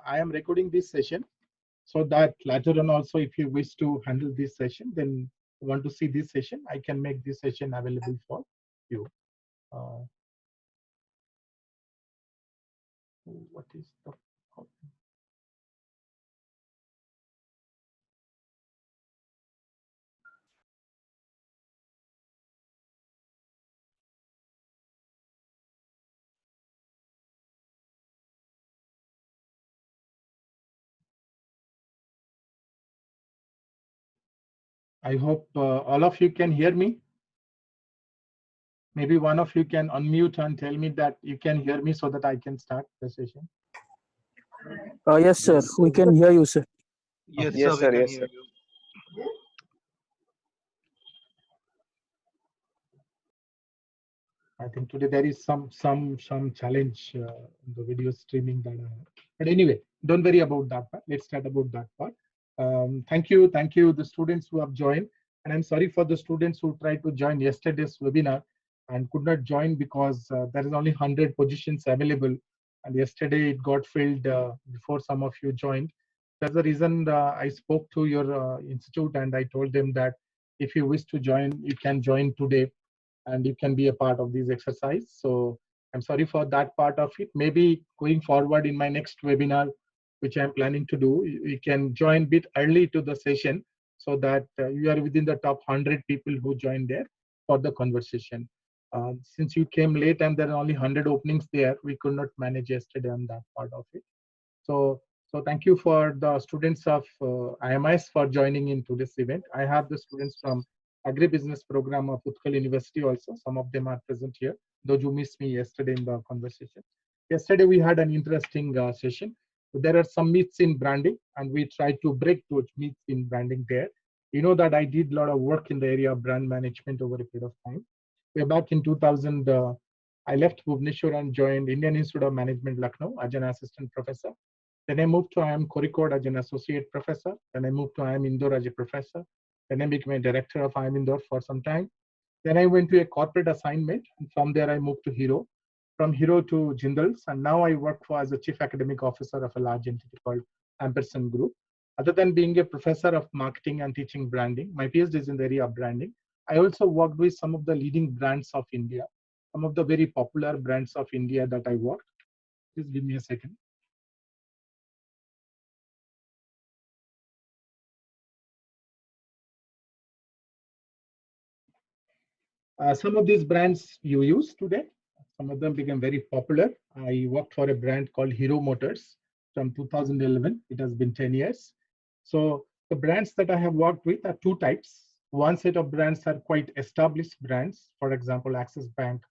I am recording this session so that later on also, if you wish to handle this session, then want to see this session, I can make this session available for you. What is the problem? I hope all of you can hear me. Maybe one of you can unmute and tell me that you can hear me so that I can start the session. Yes, sir. We can hear you, sir. Yes, Okay. sir, Yes, we sir. can Yes, hear sir. you. I think today there is some challenge in the video streaming that I have. But anyway, don't worry about that part. Let's start about that part. Thank you, the students who have joined. And I'm sorry for the students who tried to join yesterday's webinar and could not join because there is only 100 positions available. And yesterday it got filled before some of you joined. That's the reason I spoke to your institute and I told them that if you wish to join, you can join today and you can be a part of this exercise. So I'm sorry for that part of it. Maybe going forward in my next webinar, which I'm planning to do, you can join a bit early to the session so that you are within the top 100 people who joined there for the conversation. Since you came late and there are only 100 openings there, we could not manage yesterday on that part of it. So thank you for the students of IMIS for joining in today's event. I have the students from agribusiness program of Utkal University also. Some of them are present here, those who missed me yesterday in the conversation. Yesterday we had an interesting session. There are some myths in branding and we tried to break those myths in branding there. You know that I did a lot of work in the area of brand management over a period of time. Way back in 2000, I left Bhubaneswar and joined Indian Institute of Management, Lucknow as an assistant professor. Then I moved to IIM Kozhikode as an associate professor. Then I moved to IIM Indore as a professor. Then I became a director of IIM Indore for some time. Then I went to a corporate assignment, and from there I moved to Hero. From Hero to Jindals, and now I work for as a chief academic officer of a large entity called Ampersand Group. Other than being a professor of marketing and teaching branding, my PhD is in the area of branding. I also worked with some of the leading brands of India, some of the very popular brands of India that I worked. Just give me a second. Some of these brands you use today, some of them became very popular. I worked for a brand called Hero Motors from 2011. It has been 10 years. So the brands that I have worked with are two types. One set of brands are quite established brands, for example, Axis Bank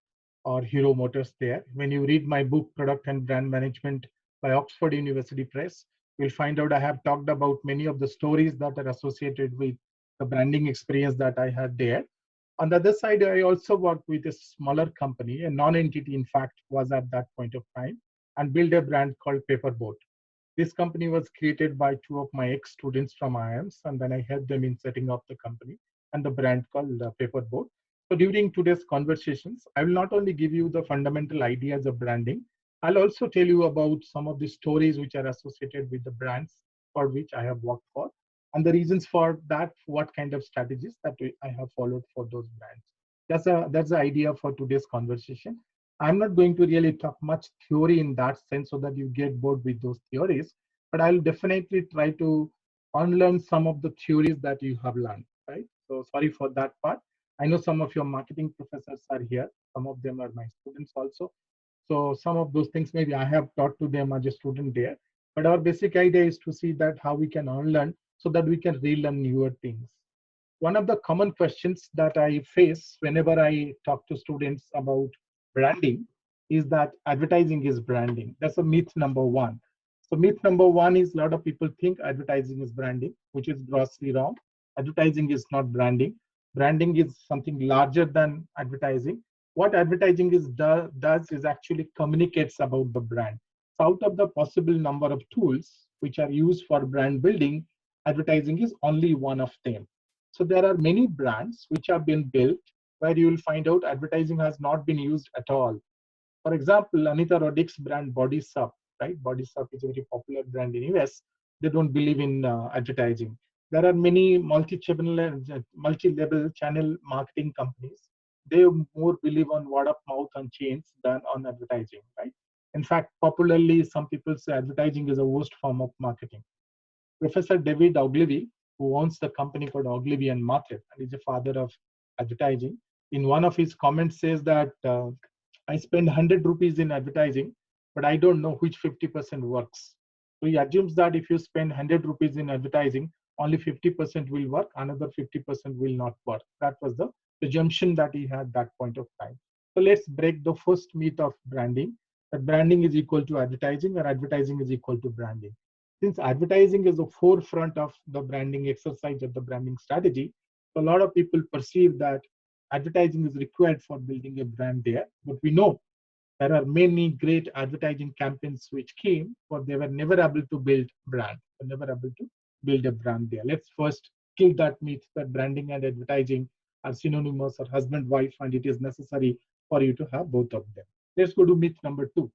or Hero Motors there. When you read my book, Product and Brand Management by Oxford University Press, you'll find out I have talked about many of the stories that are associated with the branding experience that I had there. On the other side, I also worked with a smaller company, a non-entity, in fact, was at that point of time, and built a brand called Paperboat. This company was created by two of my ex-students from IIMs, and then I helped them in setting up the company and the brand called Paperboat. So during today's conversations, I will not only give you the fundamental ideas of branding, I'll also tell you about some of the stories which are associated with the brands for which I have worked for, and the reasons for that, what kind of strategies that I have followed for those brands. That's the idea for today's conversation. I'm not going to really talk much theory in that sense so that you get bored with those theories, but I'll definitely try to unlearn some of the theories that you have learned, right? So sorry for that part. I know some of your marketing professors are here. Some of them are my students also. So some of those things maybe I have taught to them as a student there. But our basic idea is to see that how we can unlearn so that we can relearn newer things. One of the common questions that I face whenever I talk to students about branding is that advertising is branding. That's a myth number one. So myth number one is a lot of people think advertising is branding, which is grossly wrong. Advertising is not branding. Branding is something larger than advertising. What advertising does is actually communicates about the brand. So out of the possible number of tools which are used for brand building, advertising is only one of them. So there are many brands which have been built where you will find out advertising has not been used at all. For example, Anita Roddick's brand Body Sup right? Body Shop is a very popular brand in US. They don't believe in advertising. There are many multi-level channel marketing companies. They more believe on word of mouth and chains than on advertising, right? In fact, popularly, some people say advertising is the worst form of marketing. Professor David Ogilvy, who owns the company called Ogilvy and Market, and is the father of advertising, in one of his comments says that I spend 100 rupees in advertising, but I don't know which 50% works. So he assumes that if you spend 100 rupees in advertising, only 50% will work, another 50% will not work. That was the assumption that he had that point of time. So let's break the first myth of branding, that branding is equal to advertising or advertising is equal to branding. Since advertising is the forefront of the branding exercise or the branding strategy, a lot of people perceive that advertising is required for building a brand there. But we know there are many great advertising campaigns which came, but they were never able to build brand, were never able to build a brand there. Let's first kill that myth that branding and advertising are synonymous or husband wife, and it is necessary for you to have both of them. Let's go to myth number two.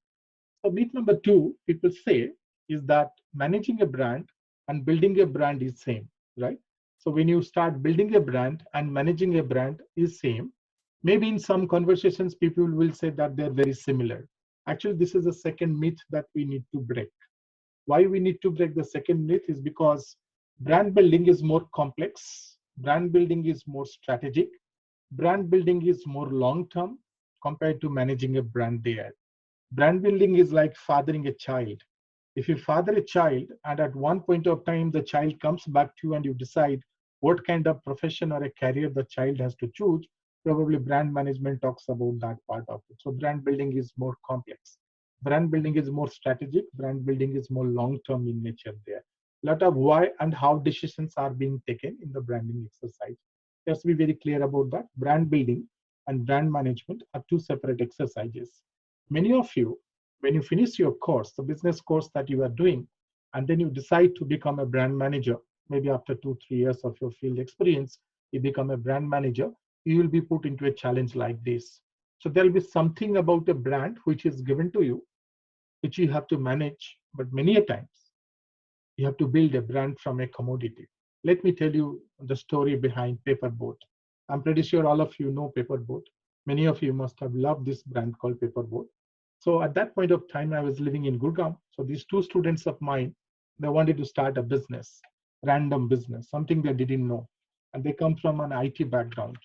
So myth number two, people say, is that managing a brand and building a brand is same, right? So when you start building a brand and managing a brand is same, maybe in some conversations people will say that they're very similar. Actually, this is the second myth that we need to break. Why we need to break the second myth is because brand building is more complex, brand building is more strategic, brand building is more long term compared to managing a brand there. Brand building is like fathering a child. If you father a child and at one point of time the child comes back to you and you decide what kind of profession or a career the child has to choose, probably brand management talks about that part of it. So brand building is more complex. Brand building is more strategic. Brand building is more long-term in nature there. A lot of why and how decisions are being taken in the branding exercise. Just be very clear about that. Brand building and brand management are two separate exercises. Many of you, when you finish your course, the business course that you are doing, and then you decide to become a brand manager, maybe after 2 3 years of your field experience, you become a brand manager, you will be put into a challenge like this. So there will be something about a brand which is given to you, which you have to manage, but many a times you have to build a brand from a commodity. Let me tell you the story behind Paperboat. I'm pretty sure all of you know Paperboat. Many of you must have loved this brand called Paperboat. So at that point of time, I was living in Gurgaon. So these two students of mine, they wanted to start a business, random business, something they didn't know. And they come from an IT background,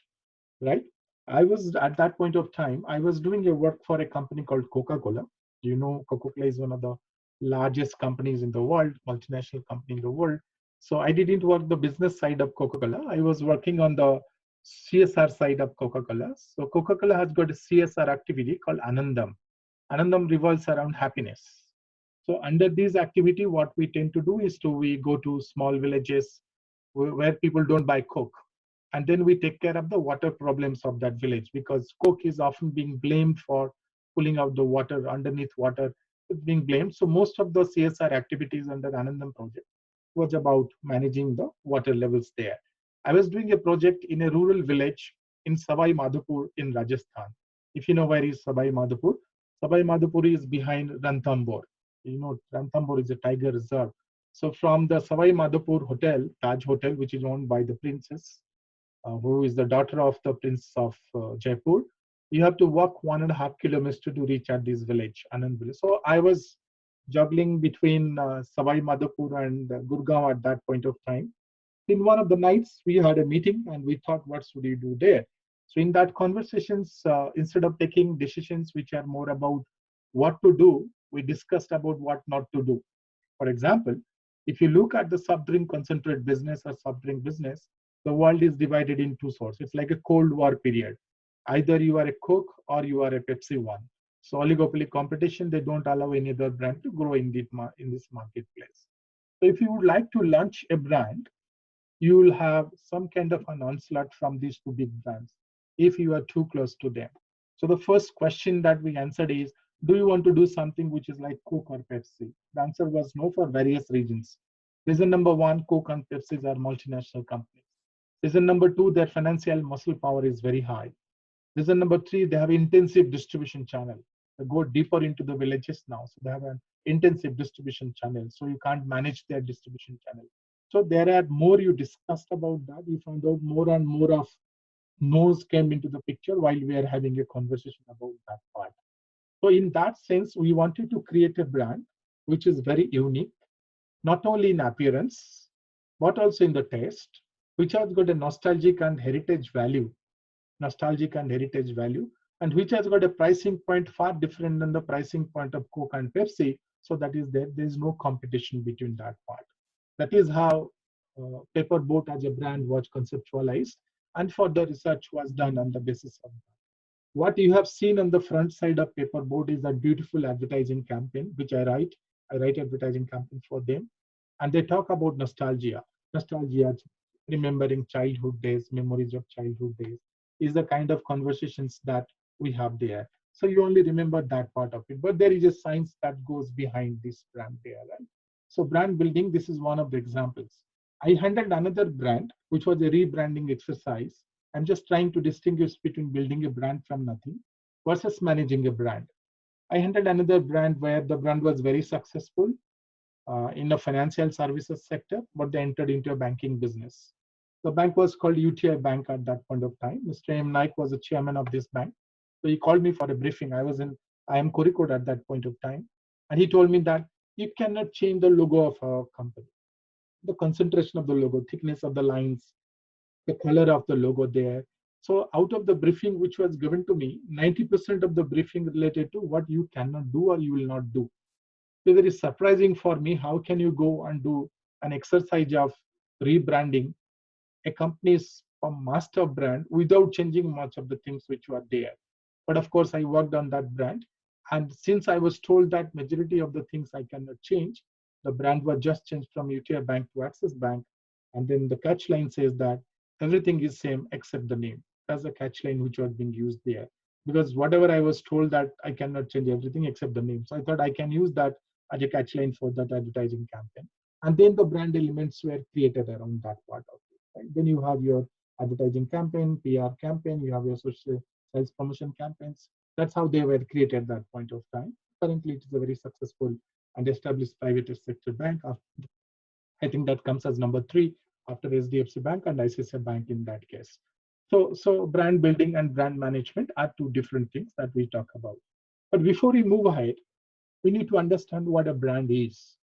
right? I was at that point of time, I was doing a work for a company called Coca-Cola. You know, Coca-Cola is one of the largest companies in the world, multinational company in the world. So I didn't work the business side of Coca-Cola. I was working on the CSR side of Coca-Cola. So Coca-Cola has got a CSR activity called Anandam. Anandam revolves around happiness. So under this activity, what we tend to do is we go to small villages where people don't buy Coke. And then we take care of the water problems of that village because Coke is often being blamed for pulling out the water underneath water. It's being blamed. So most of the CSR activities under Anandam project was about managing the water levels there. I was doing a project in a rural village in Savai Madhopur in Rajasthan. If you know where is Savai Madhopur, Savai Madhopur is behind Ranthambore. You know, Ranthambore is a tiger reserve. So from the Savai Madhopur hotel, Taj Hotel, which is owned by the princess, who is the daughter of the Prince of Jaipur, you have to walk 1.5 kilometers to reach at this village, Anand village. So I was juggling between Savai Madhopur and Gurgaon at that point of time. In one of the nights, we had a meeting and we thought, what should we do there? So in that conversations, instead of taking decisions which are more about what to do, we discussed about what not to do. For example, if you look at the soft drink concentrate business or soft drink business, the world is divided in two sorts. It's like a Cold War period. Either you are a Coke or you are a Pepsi one. So oligopoly competition, they don't allow any other brand to grow in this marketplace. So if you would like to launch a brand, you will have some kind of an onslaught from these two big brands if you are too close to them. So the first question that we answered is, do you want to do something which is like Coke or Pepsi? The answer was no for various reasons. Reason number one, Coke and Pepsi are multinational companies. Reason number two, their financial muscle power is very high. Reason number three, they have intensive distribution channel. They go deeper into the villages now. So they have an intensive distribution channel, so you can't manage their distribution channel. So there are more you discussed about that. You found out more and more of no's came into the picture while we are having a conversation about that part. So in that sense, we wanted to create a brand which is very unique, not only in appearance, but also in the taste, which has got a nostalgic and heritage value, and which has got a pricing point far different than the pricing point of Coke and Pepsi. So that is there is no competition between that part. That is how Paper Boat as a brand was conceptualized, and further research was done on the basis of that. What you have seen on the front side of Paperboard is a beautiful advertising campaign, which I write. I write advertising campaign for them, and they talk about nostalgia. Nostalgia, remembering childhood days, memories of childhood days, is the kind of conversations that we have there. So you only remember that part of it, but there is a science that goes behind this brand there, right? So brand building, this is one of the examples. I handled another brand, which was a rebranding exercise. I'm just trying to distinguish between building a brand from nothing versus managing a brand. I handled another brand where the brand was very successful in the financial services sector, but they entered into a banking business. The bank was called UTI Bank at that point of time. Mr. M. Naik was the chairman of this bank. So he called me for a briefing. I am Kozhikode at that point of time. And he told me that you cannot change the logo of our company. The concentration of the logo, thickness of the lines, the color of the logo there. So out of the briefing which was given to me, 90% of the briefing related to what you cannot do or you will not do. So very surprising for me, how can you go and do an exercise of rebranding a company's master brand without changing much of the things which were there. But of course, I worked on that brand. And since I was told that majority of the things I cannot change, the brand was just changed from UTI Bank to Axis Bank. And then the catch line says that everything is same except the name. That's the catch line which was being used there. Because whatever I was told that I cannot change everything except the name. So I thought I can use that as a catch line for that advertising campaign. And then the brand elements were created around that part of it. Right? Then you have your advertising campaign, PR campaign, you have your social sales promotion campaigns. That's how they were created at that point of time. Currently, it is a very successful and established private sector bank. I think that comes as number 3 after SDFC Bank and ICICI Bank in that case. So brand building and brand management are two different things that we talk about. But before we move ahead, we need to understand what a brand is,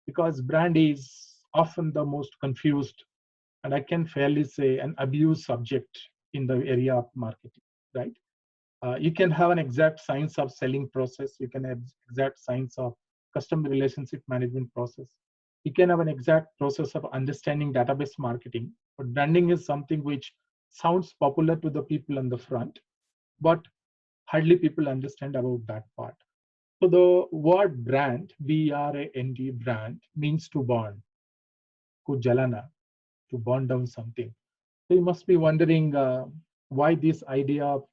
because brand is often the most confused, and I can fairly say an abused subject in the area of marketing, right? You can have an exact science of selling process. You can have exact science of customer relationship management process. You can have an exact process of understanding database marketing. But branding is something which sounds popular to the people on the front, but hardly people understand about that part. So the word brand, B-R-A-N-D, brand, means to burn, kujalana, to burn down something. So you must be wondering why this idea of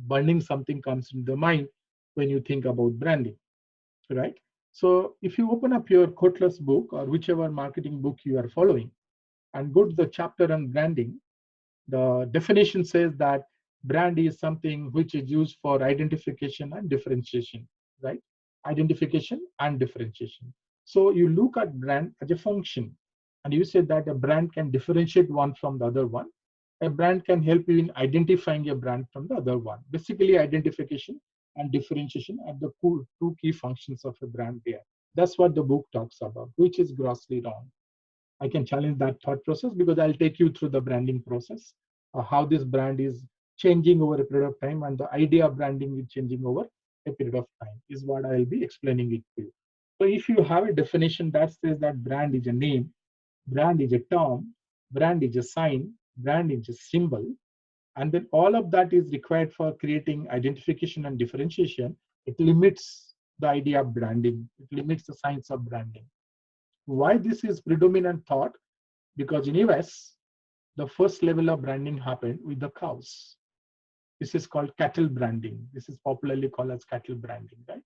burning something comes into the mind when you think about branding, right? So if you open up your Kotler's book or whichever marketing book you are following and go to the chapter on branding, the definition says that brand is something which is used for identification and differentiation, right? Identification and differentiation. So you look at brand as a function, and you say that a brand can differentiate one from the other one. A brand can help you in identifying a brand from the other one. Basically, identification and differentiation are the two key functions of a brand there. That's what the book talks about, which is grossly wrong. I can challenge that thought process because I'll take you through the branding process, how this brand is changing over a period of time, and the idea of branding is changing over a period of time is what I'll be explaining it to you. So if you have a definition that says that brand is a name, brand is a term, brand is a sign, brand is a symbol, and then all of that is required for creating identification and differentiation, it limits the idea of branding. It limits the science of branding. Why this is predominant thought? Because in US, the first level of branding happened with the cows. This is called cattle branding. This is popularly called as cattle branding, right?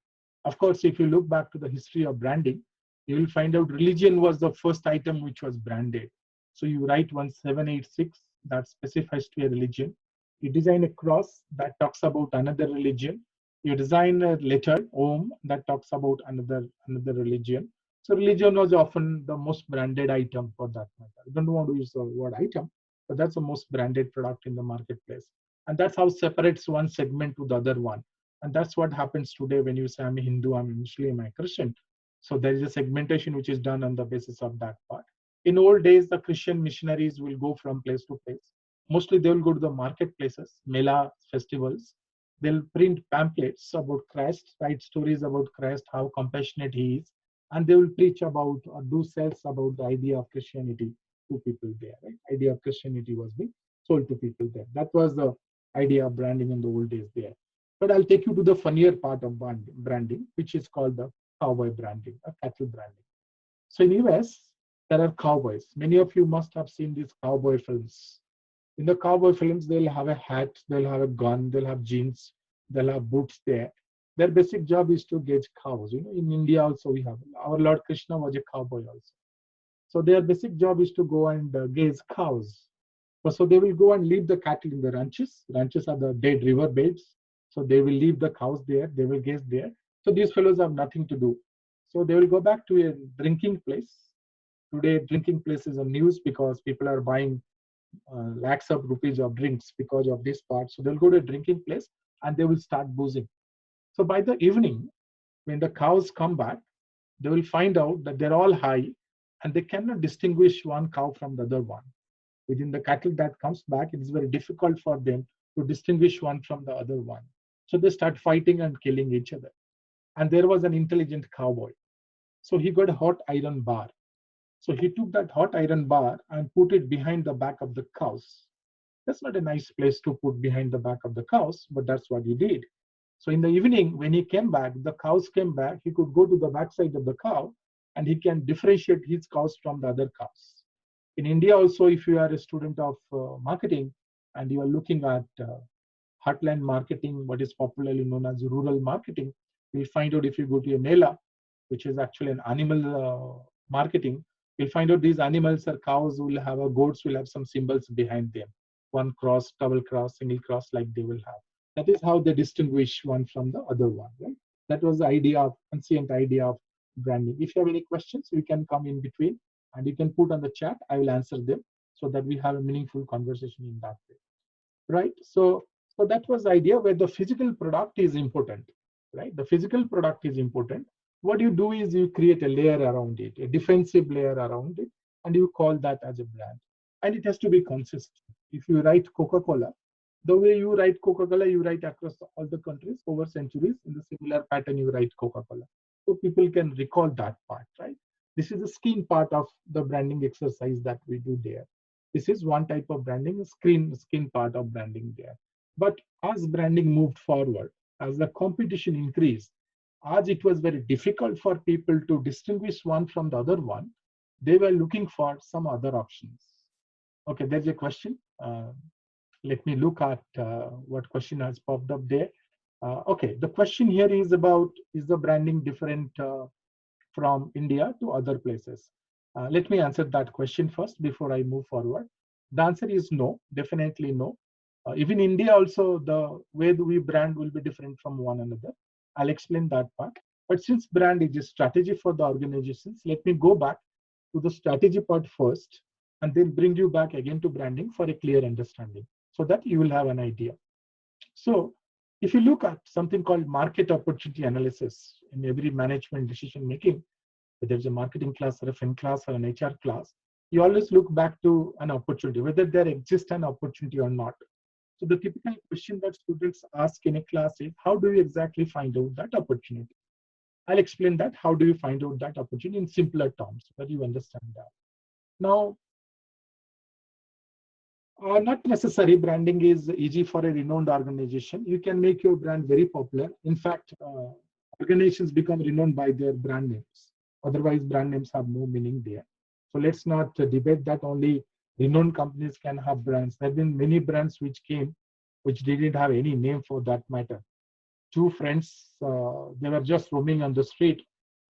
Of course, if you look back to the history of branding, you will find out religion was the first item which was branded. So you write 1786 that specifies to a religion. You design a cross that talks about another religion. You design a letter, Om, that talks about another religion. So religion was often the most branded item for that matter. I don't want to use the word item, but that's the most branded product in the marketplace. And that's how separates one segment to the other one. And that's what happens today when you say I'm a Hindu, I'm a Muslim, I'm a Christian. So there is a segmentation which is done on the basis of that part. In old days, the Christian missionaries will go from place to place. Mostly they will go to the marketplaces, Mela festivals. They'll print pamphlets about Christ, write stories about Christ, how compassionate he is, and they will preach about or do sales about the idea of Christianity to people there. Right? Idea of Christianity was being sold to people there. That was the idea of branding in the old days there. But I'll take you to the funnier part of branding, which is called the cowboy branding or cattle branding. So in US, there are cowboys. Many of you must have seen these cowboy films. In the cowboy films, they'll have a hat, they'll have a gun, they'll have jeans, they'll have boots there. Their basic job is to gauge cows. In India also we have, our Lord Krishna was a cowboy also. So their basic job is to go and gaze cows. So they will go and leave the cattle in the ranches. Ranches are the dead river beds. So they will leave the cows there. They will gaze there. So these fellows have nothing to do. So they will go back to a drinking place. Today, drinking place is on news because people are buying lakhs of rupees of drinks because of this part. So they'll go to a drinking place and they will start boozing. So by the evening, when the cows come back, they will find out that they're all high and they cannot distinguish one cow from the other one. Within the cattle that comes back, it is very difficult for them to distinguish one from the other one. So they start fighting and killing each other. And there was an intelligent cowboy. So he got a hot iron bar. So he took that hot iron bar and put it behind the back of the cows. That's not a nice place to put behind the back of the cows, but that's what he did. So in the evening, when he came back, the cows came back, he could go to the backside of the cow and he can differentiate his cows from the other cows. In India also, if you are a student of marketing and you are looking at heartland marketing, what is popularly known as rural marketing, you'll find out if you go to a Mela, which is actually an animal marketing, you'll find out these animals or cows will have, or goats will have some symbols behind them. One cross, double cross, single cross, like they will have. That is how they distinguish one from the other one, right? That was the idea of, ancient idea of branding. If you have any questions, you can come in between and you can put on the chat. I will answer them so that we have a meaningful conversation in that way, right? So that was the idea where the physical product is important, right? The physical product is important. What you do is you create a layer around it, a defensive layer around it, and you call that as a brand. And it has to be consistent. If you write Coca-Cola, the way you write Coca-Cola, you write across all the countries over centuries in the similar pattern you write Coca-Cola. So people can recall that part, right? This is the skin part of the branding exercise that we do there. This is one type of branding, skin part of branding there. But as branding moved forward, as the competition increased, as it was very difficult for people to distinguish one from the other one, they were looking for some other options. Okay, there's a question. Let me look at what question has popped up there. Okay, the question here is about, is the branding different from India to other places? Let me answer that question first before I move forward. The answer is no, definitely no. Even India also, the way we brand will be different from one another. I'll explain that part. But since brand is a strategy for the organizations, let me go back to the strategy part first and then bring you back again to branding for a clear understanding so that you will have an idea. So if you look at something called market opportunity analysis in every management decision making, whether it's a marketing class or a fin class or an HR class, you always look back to an opportunity, whether there exists an opportunity or not. So the typical question that students ask in a class is, how do you exactly find out that opportunity? I'll explain that. How do you find out that opportunity in simpler terms, so that you understand that. Now, not necessary. Branding is easy for a renowned organization. You can make your brand very popular. In fact, organizations become renowned by their brand names. Otherwise, brand names have no meaning there. So let's not debate that only renowned companies can have brands. There have been many brands which came, which didn't have any name for that matter. Two friends, they were just roaming on the street,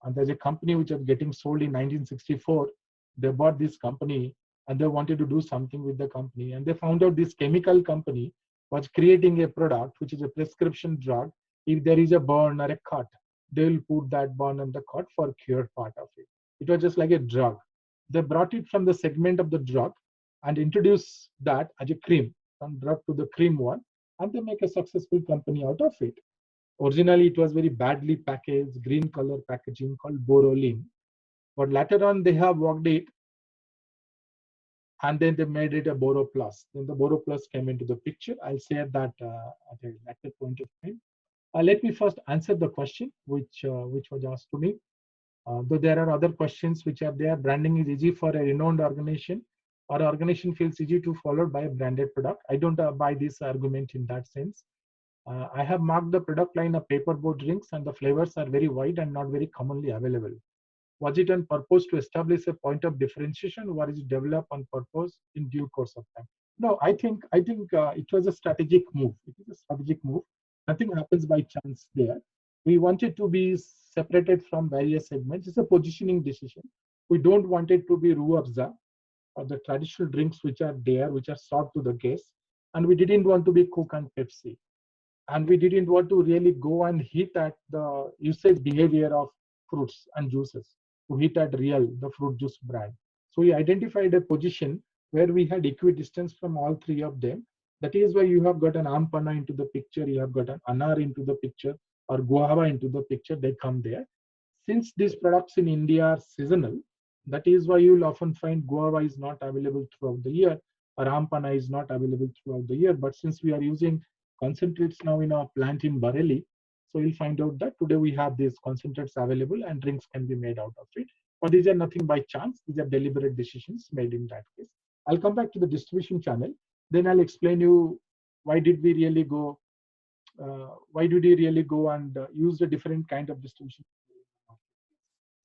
and there's a company which was getting sold in 1964. They bought this company and they wanted to do something with the company, and they found out this chemical company was creating a product which is a prescription drug If there is a burn or a cut, they'll put that burn and the cut for cure part of it. It was just like a drug. They brought it from the segment of the drug and introduced that as a cream, from drug to the cream one, and they make a successful company out of it. Originally, it was very badly packaged, green color packaging called Borolin. But later on, they have worked it and then they made it a Boro Plus. Then the Boro Plus came into the picture. I'll share that at a later point of time. Let me first answer the question which was asked to me. Though there are other questions which are there. Branding is easy for a renowned organization, or organization feels easy to follow by a branded product. I don't buy this argument in that sense. I have marked the product line of paperboard drinks, and the flavors are very wide and not very commonly available. Was it on purpose to establish a point of differentiation, or is it developed on purpose in due course of time? No, I think it was a strategic move. It is a strategic move. Nothing happens by chance there. We wanted to be separated from various segments. It's a positioning decision. We don't want it to be ruabza or the traditional drinks which are there, which are served to the guests, and we didn't want to be Coke and Pepsi, and we didn't want to really go and hit at the usage behavior of fruits and juices to hit at real the fruit juice brand. So we identified a position where we had equidistance from all three of them. That is why you have got an ampana into the picture, you have got an anar into the picture, or guava into the picture. They come there. Since these products in India are seasonal, that is why you'll often find guava is not available throughout the year, or ampana is not available throughout the year. But since we are using concentrates now in our plant in Bareilly, so you'll find out that today we have these concentrates available and drinks can be made out of it. But these are nothing by chance. These are deliberate decisions made in that case. I'll come back to the distribution channel. Then I'll explain you why did we really go, why did we really go and use a different kind of distribution.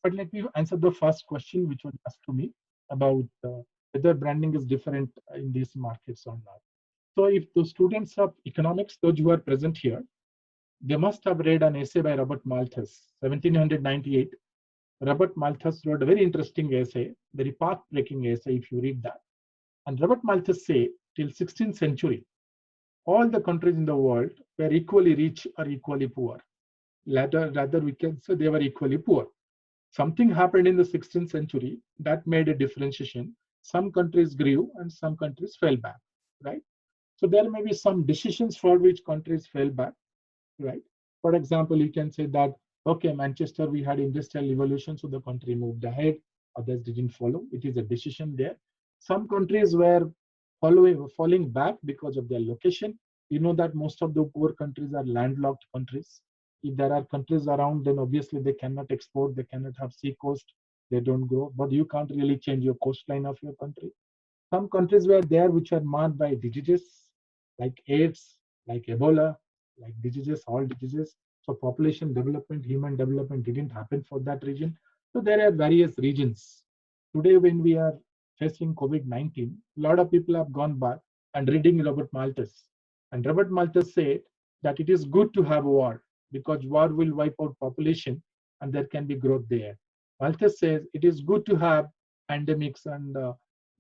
But let me answer the first question which was asked to me about whether branding is different in these markets or not. So if the students of economics, those who are present here, they must have read an essay by Robert Malthus, 1798. Robert Malthus wrote a very interesting essay, very path-breaking essay if you read that. And Robert Malthus say, till 16th century, all the countries in the world were equally rich or equally poor. Rather we can say they were equally poor. Something happened in the 16th century that made a differentiation. Some countries grew and some countries fell back, right? So there may be some decisions for which countries fell back, right? For example, you can say that, okay, Manchester, we had industrial revolution, so the country moved ahead, others didn't follow. It is a decision there. Some countries were falling back because of their location. You know that most of the poor countries are landlocked countries. If there are countries around, then obviously they cannot export, they cannot have sea coast, they don't grow, but you can't really change your coastline of your country. Some countries were there which are marked by diseases like AIDS, like Ebola, like diseases, all diseases. So population development, human development didn't happen for that region. So there are various regions. Today, when we are facing COVID-19, a lot of people have gone back and reading Robert Malthus. And Robert Malthus said that it is good to have war because war will wipe out population and there can be growth there. Malthus says it is good to have pandemics and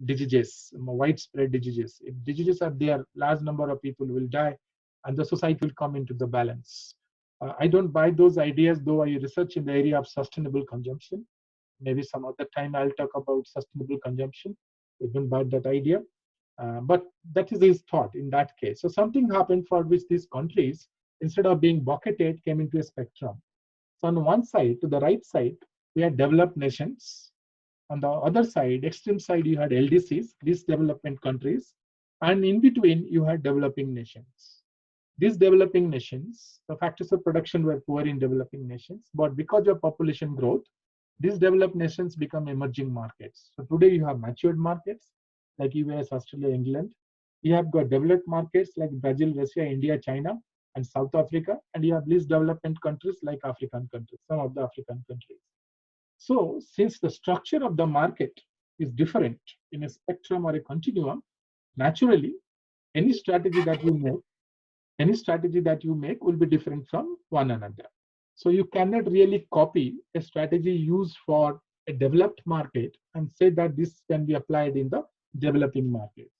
diseases, widespread diseases. If diseases are there, large number of people will die and the society will come into the balance. I don't buy those ideas, though I research in the area of sustainable consumption. Maybe some other time I'll talk about sustainable consumption. I don't buy that idea. But that is his thought in that case. So something happened for which these countries, instead of being bucketed, came into a spectrum. So on one side, to the right side, we had developed nations. On the other side, extreme side, you had LDCs, least development countries. And in between, you had developing nations. These developing nations, the factors of production were poor in developing nations, but because of population growth, these developed nations become emerging markets. So today you have matured markets like US, Australia, England. You have got developed markets like Brazil, Russia, India, China, and South Africa. And you have least development countries like African countries, some of the African countries. So since the structure of the market is different in a spectrum or a continuum, naturally, any strategy that you make will be different from one another. So you cannot really copy a strategy used for a developed market and say that this can be applied in the developing market.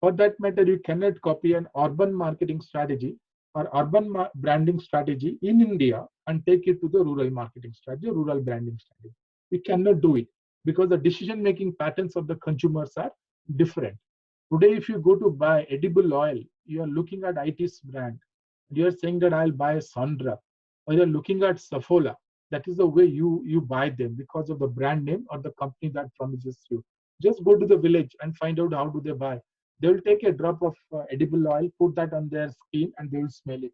For that matter, you cannot copy an urban marketing strategy or urban branding strategy in India and take it to the rural marketing strategy, rural branding strategy. We cannot do it because the decision-making patterns of the consumers are different. Today, if you go to buy edible oil, you are looking at IT's brand. You are saying that I'll buy Sandra, or you're looking at Saffola. That is the way you buy them because of the brand name or the company that promises you. Just go to the village and find out how do they buy. They will take a drop of edible oil, put that on their skin, and they will smell it,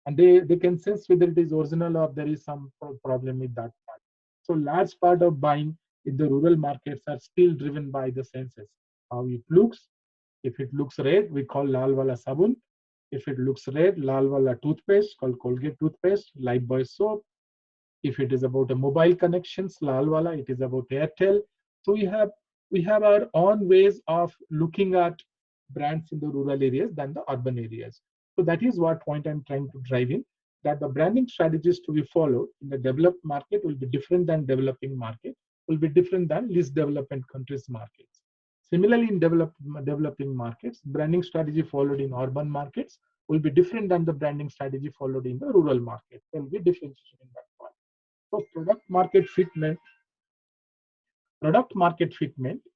and they can sense whether it is original or there is some problem with that part. So large part of buying in the rural markets are still driven by the senses. How it looks. If it looks red, we call lal wala sabun. If it looks red, lal wala toothpaste called Colgate toothpaste, Lifebuoy soap. If it is about a mobile connections, lal wala, it is about Airtel. So we have our own ways of looking at brands in the rural areas than the urban areas. So that is what point I'm trying to drive in, that the branding strategies to be followed in the developed market will be different than developing market, will be different than least developed countries markets. Similarly, in developing markets, branding strategy followed in urban markets will be different than the branding strategy followed in the rural market. There will be differentiation in that part. So product market fitment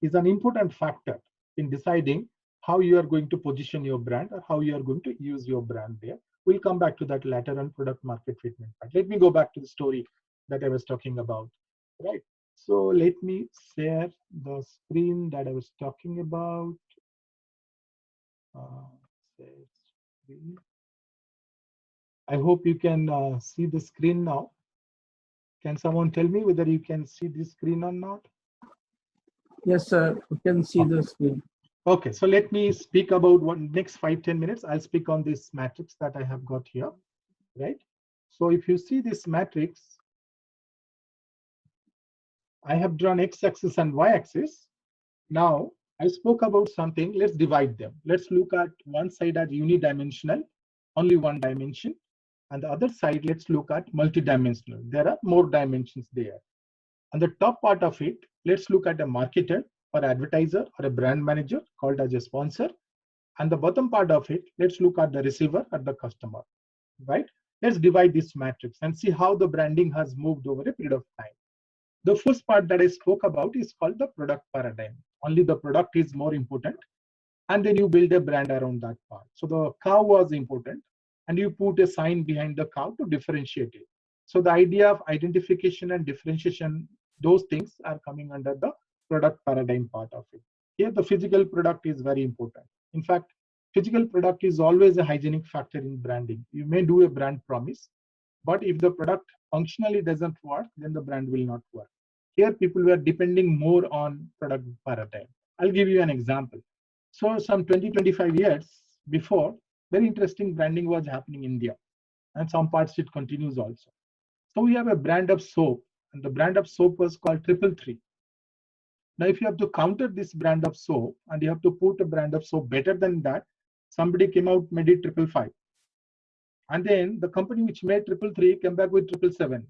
is an important factor in deciding how you are going to position your brand or how you are going to use your brand there. We'll come back to that later on product market fitment. But let me go back to the story that I was talking about. Right. So let me share the screen that I was talking about. Share screen. I hope you can see the screen now. Can someone tell me whether you can see the screen or not? Yes, sir. We can see Okay. the screen. Okay, so let me speak about what next 5-10 minutes. I'll speak on this matrix that I have got here, right? So if you see this matrix, I have drawn x-axis and y-axis. Now I spoke about something. Let's divide them. Let's look at one side as unidimensional, only one dimension, and the other side let's look at multidimensional. There are more dimensions there. On the top part of it, let's look at a marketer or advertiser or a brand manager called as a sponsor. And the bottom part of it, let's look at the receiver or the customer, right? Let's divide this matrix and see how the branding has moved over a period of time. The first part that I spoke about is called the product paradigm. Only the product is more important, and then you build a brand around that part. So the cow was important, and you put a sign behind the cow to differentiate it. So the idea of identification and differentiation, those things are coming under the product paradigm part of it. Here, the physical product is very important. In fact, physical product is always a hygienic factor in branding. You may do a brand promise, but if the product functionally doesn't work, then the brand will not work. Here, people were depending more on product paradigm. I'll give you an example. So some 20-25 years before, very interesting branding was happening in India, and some parts it continues also. So we have a brand of soap, and the brand of soap was called Triple Three. Now, if you have to counter this brand of soap and you have to put a brand of soap better than that, somebody came out, made it Triple Five. And then the company which made Triple Three came back with Triple Seven.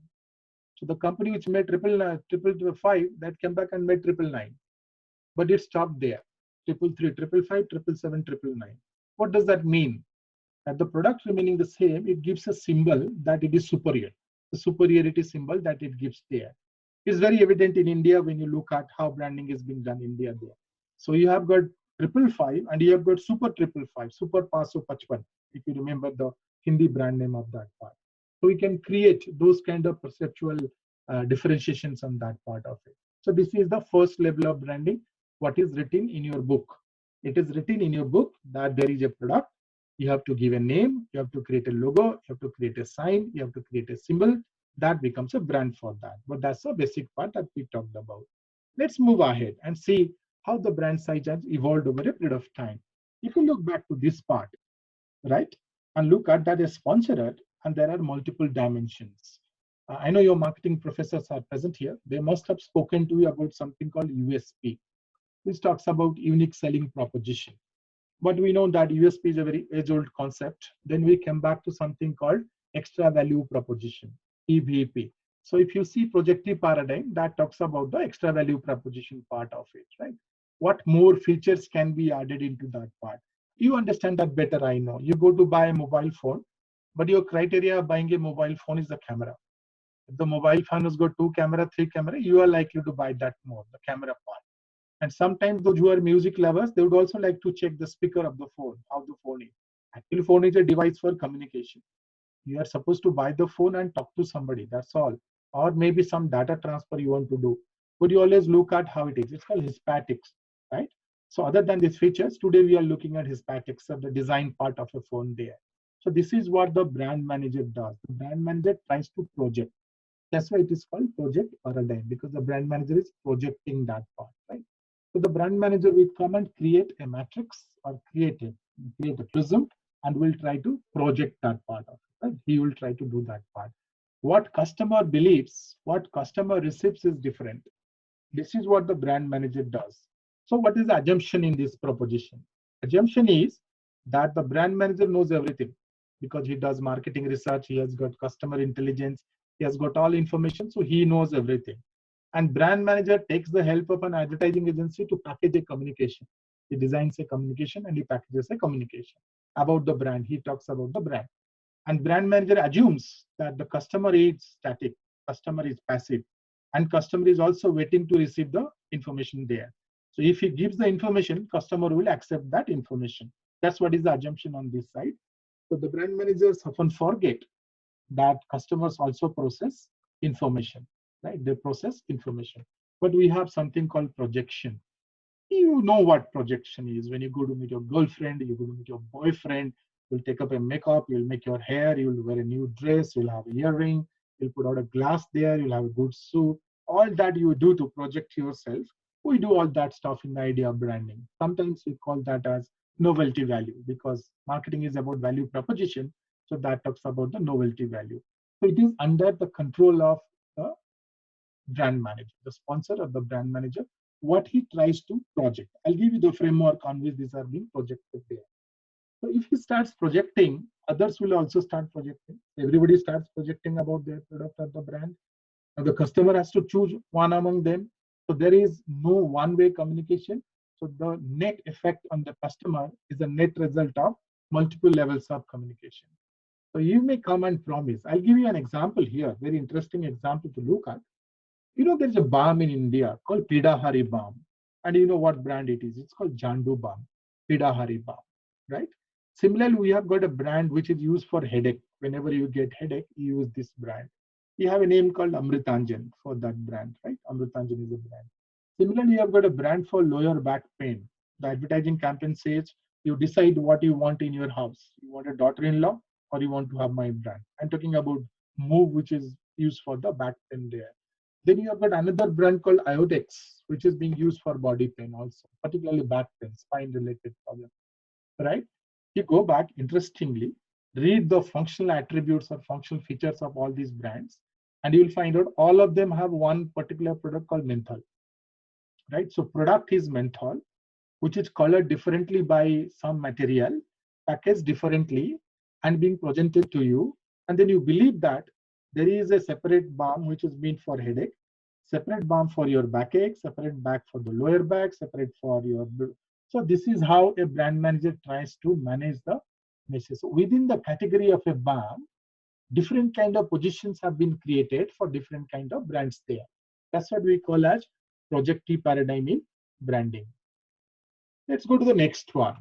So the company which made triple five, that came back and made Triple Nine. But it stopped there. Triple Three, Triple Five, Triple Seven, Triple Nine. What does that mean? That the product remaining the same, it gives a symbol that it is superior. The superiority symbol that it gives there. It's very evident in India when you look at how branding is being done in India there. So you have got Triple Five and you have got Super Triple Five, Super Paso Pachpan, if you remember the Hindi brand name of that part. So we can create those kind of perceptual differentiations on that part of it. So this is the first level of branding, what is written in your book. It is written in your book that there is a product. You have to give a name, you have to create a logo, you have to create a sign, you have to create a symbol. That becomes a brand for that. But that's the basic part that we talked about. Let's move ahead and see how the brand size has evolved over a period of time. If you look back to this part, right, and look at that is sponsored, and there are multiple dimensions. I know your marketing professors are present here. They must have spoken to you about something called USP, which talks about unique selling proposition. But we know that USP is a very age-old concept. Then we came back to something called extra value proposition, EVP. So if you see projective paradigm, that talks about the extra value proposition part of it, right? What more features can be added into that part? You understand that better, I know. You go to buy a mobile phone, but your criteria of buying a mobile phone is the camera. If the mobile phone has got two camera, three camera, you are likely to buy that more, the camera part. And sometimes those who are music lovers, they would also like to check the speaker of the phone, how the phone is. Actually, phone is a device for communication. You are supposed to buy the phone and talk to somebody, that's all. Or maybe some data transfer you want to do. But you always look at how it is. It's called hispatics, right? So other than these features, today we are looking at hispatics of the design part of a phone there. So this is what the brand manager does. The brand manager tries to project. That's why it is called project paradigm, because the brand manager is projecting that part, right? So the brand manager will come and create a matrix or create a prism, and will try to project that part of it. Right? He will try to do that part. What customer believes, what customer receives is different. This is what the brand manager does. So what is the assumption in this proposition? Assumption is that the brand manager knows everything because he does marketing research, he has got customer intelligence, he has got all information, so he knows everything. And brand manager takes the help of an advertising agency to package a communication. He designs a communication and he packages a communication about the brand. He talks about the brand. And brand manager assumes that the customer is static, customer is passive, and customer is also waiting to receive the information there. So if he gives the information, customer will accept that information. That's what is the assumption on this side. So the brand managers often forget that customers also process information, right? They process information. But we have something called projection. You know what projection is. When you go to meet your girlfriend, you go to meet your boyfriend, you'll take up a makeup, you'll make your hair, you'll wear a new dress, you'll have an earring, you'll put out a glass there, you'll have a good suit. All that you do to project yourself. We do all that stuff in the idea of branding. Sometimes we call that as novelty value, because marketing is about value proposition. So that talks about the novelty value. So it is under the control of the brand manager, the sponsor or the brand manager, what he tries to project. I'll give you the framework on which these are being projected there. So if he starts projecting, others will also start projecting. Everybody starts projecting about their product or the brand. Now the customer has to choose one among them. So there is no one-way communication. So the net effect on the customer is a net result of multiple levels of communication. So you may come and promise. I'll give you an example here, very interesting example to look at. You know, there's a balm in India called Pidahari balm. And you know what brand it is? It's called Jandu balm, Pidahari balm, right? Similarly, we have got a brand which is used for headache. Whenever you get headache, you use this brand. You have a name called Amritanjan for that brand, right? Amritanjan is a brand. Similarly, you have got a brand for lower back pain. The advertising campaign says you decide what you want in your house. You want a daughter-in-law or you want to have my brand. I'm talking about Move, which is used for the back pain there. Then you have got another brand called Iodex, which is being used for body pain also, particularly back pain, spine-related problems, right? You go back, interestingly, read the functional attributes or functional features of all these brands, and you will find out all of them have one particular product called menthol, right? So product is menthol, which is colored differently by some material, packaged differently, and being presented to you. And then you believe that there is a separate balm which is meant for headache, separate balm for your backache, separate back for the lower back, separate for your. So this is how a brand manager tries to manage the message. So within the category of a balm, different kind of positions have been created for different kind of brands there. That's what we call as projective paradigm in branding. Let's go to the next one.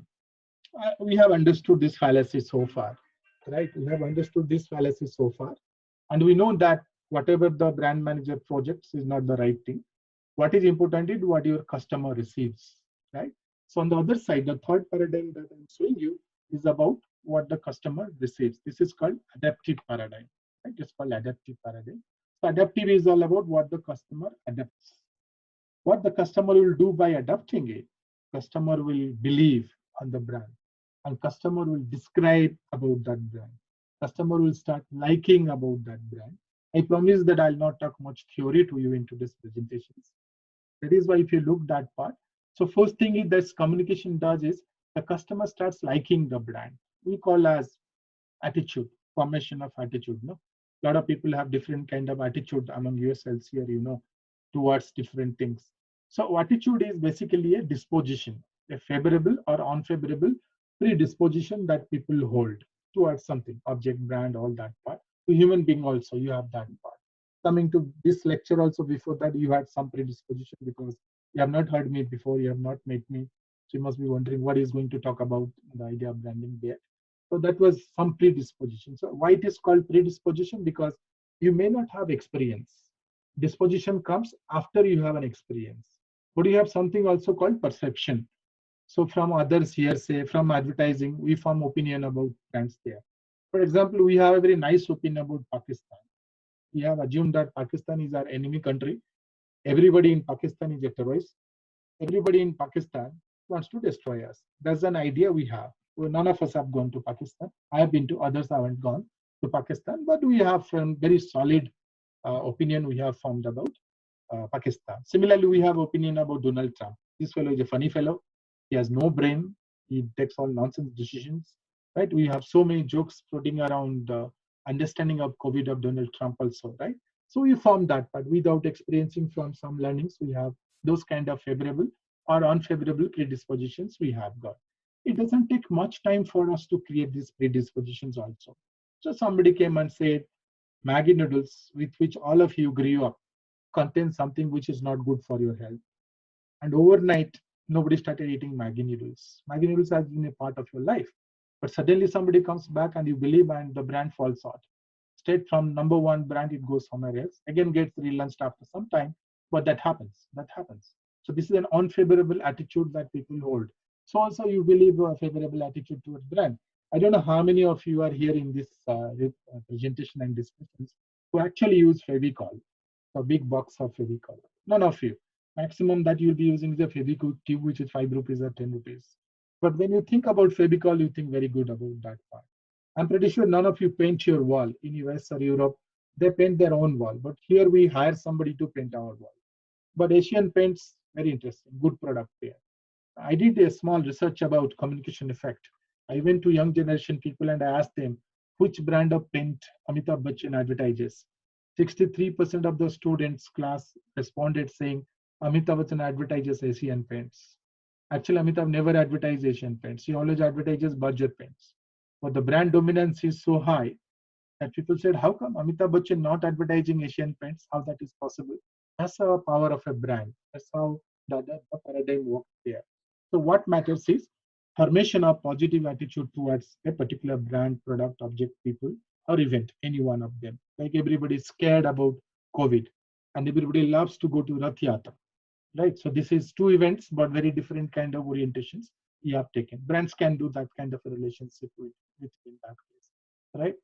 We have understood this fallacy so far, right? We have understood this fallacy so far. And we know that whatever the brand manager projects is not the right thing. What is important is what your customer receives, right? So on the other side, the third paradigm that I'm showing you is about what the customer receives. This is called adaptive paradigm, right? It's called adaptive paradigm. So adaptive is all about what the customer adapts. What the customer will do by adopting it, customer will believe on the brand, and customer will describe about that brand. Customer will start liking about that brand. I promise that I'll not talk much theory to you into this presentations. That is why if you look that part, so first thing is this communication does is the customer starts liking the brand. We call as attitude, formation of attitude. No, a lot of people have different kind of attitude among yourselves here, towards different things. So attitude is basically a disposition, a favorable or unfavorable predisposition that people hold. towards something, object, brand, all that part. To human being also, you have that part. Coming to this lecture also, before that, you had some predisposition because you have not heard me before, you have not met me. So you must be wondering what is going to talk about the idea of branding there. So that was some predisposition. So why it is called predisposition? Because you may not have experience. Disposition comes after you have an experience. But you have something also called perception. So from others hearsay, from advertising, we form opinion about brands there. For example, we have a very nice opinion about Pakistan. We have assumed that Pakistan is our enemy country. Everybody in Pakistan is a terrorist. Everybody in Pakistan wants to destroy us. That's an idea we have. Well, none of us have gone to Pakistan. I have been to, others haven't gone to Pakistan, but we have a very solid opinion we have formed about Pakistan. Similarly, we have opinion about Donald Trump. This fellow is a funny fellow. He has no brain. He takes all nonsense decisions. Right? We have so many jokes floating around understanding of COVID of Donald Trump also. Right? So we formed that, but without experiencing from some learnings, we have those kind of favorable or unfavorable predispositions we have got. It doesn't take much time for us to create these predispositions also. So somebody came and said, Maggie noodles, with which all of you grew up, contain something which is not good for your health. And overnight, nobody started eating Maggie noodles. Maggie noodles has been a part of your life. But suddenly somebody comes back and you believe and the brand falls out. Straight from number one brand, it goes somewhere else. Again, gets relaunched after some time. But that happens. That happens. So this is an unfavorable attitude that people hold. So also you believe a favorable attitude towards brand. I don't know how many of you are here in this presentation and discussions who actually use Fevicol, a big box of Fevicol. None of you. Maximum that you'll be using is a Fevicol tube, which is 5 rupees or 10 rupees. But when you think about Fevicol, you think very good about that part. I'm pretty sure none of you paint your wall in US or Europe. They paint their own wall. But here we hire somebody to paint our wall. But Asian paints, very interesting, good product there. I did a small research about communication effect. I went to young generation people and I asked them which brand of paint Amitabh Bachchan advertises. 63% of the students class responded saying Amitabh Bachchan advertises Asian paints. Actually, Amitabh never advertises Asian paints. He always advertises budget paints. But the brand dominance is so high that people said, how come Amitabh Bachchan not advertising Asian paints? How that is possible? That's the power of a brand. That's how the paradigm works there. So what matters is formation of positive attitude towards a particular brand, product, object, people, or event, any one of them. Like everybody is scared about COVID and everybody loves to go to Rath Yatra, right? So this is two events, but very different kind of orientations you have taken. Brands can do that kind of a relationship with in that case, right?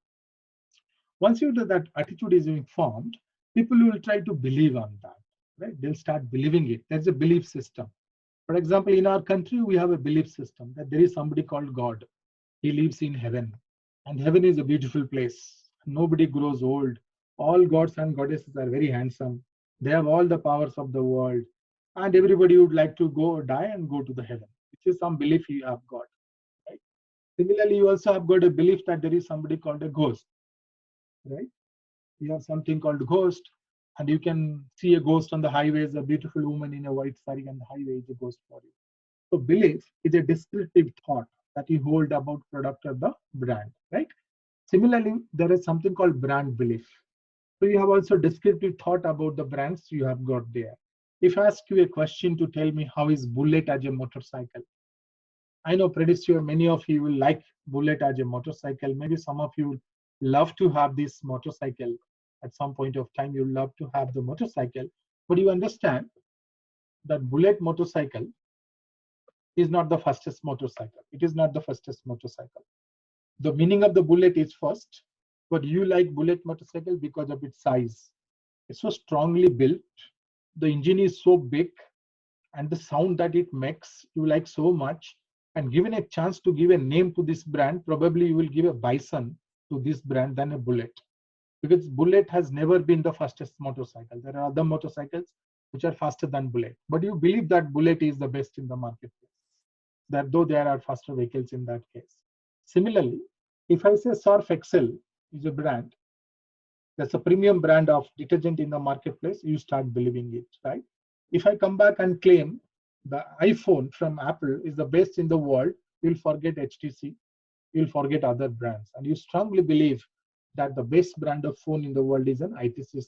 Once you do that attitude is being formed, people will try to believe on that, right? They'll start believing it. There's a belief system. For example, in our country, we have a belief system that there is somebody called God. He lives in heaven. And heaven is a beautiful place. Nobody grows old. All gods and goddesses are very handsome. They have all the powers of the world. And everybody would like to go die and go to the heaven, which is some belief you have got. Right? Similarly, you also have got a belief that there is somebody called a ghost. Right? You have something called ghost, and you can see a ghost on the highways, a beautiful woman in a white sari on the highway is a ghost for you. So belief is a descriptive thought that you hold about product or the brand, right? Similarly, there is something called brand belief. So you have also descriptive thought about the brands you have got there. If I ask you a question to tell me how is Bullet as a motorcycle, I know pretty sure many of you will like Bullet as a motorcycle. Maybe some of you love to have this motorcycle. At some point of time, you love to have the motorcycle. But you understand that Bullet motorcycle is not the fastest motorcycle. It is not the fastest motorcycle. The meaning of the Bullet is first, but you like Bullet motorcycle because of its size. It's so strongly built. The engine is so big, and the sound that it makes you like so much. And given a chance to give a name to this brand, probably you will give a Bison to this brand than a Bullet, because Bullet has never been the fastest motorcycle. There are other motorcycles which are faster than Bullet, but you believe that Bullet is the best in the marketplace, that though there are faster vehicles in that case. Similarly, if I say Surf Excel is a brand, that's a premium brand of detergent in the marketplace, you start believing it, right? If I come back and claim the iPhone from Apple is the best in the world, you'll forget HTC, you'll forget other brands. And you strongly believe that the best brand of phone in the world is an ITC,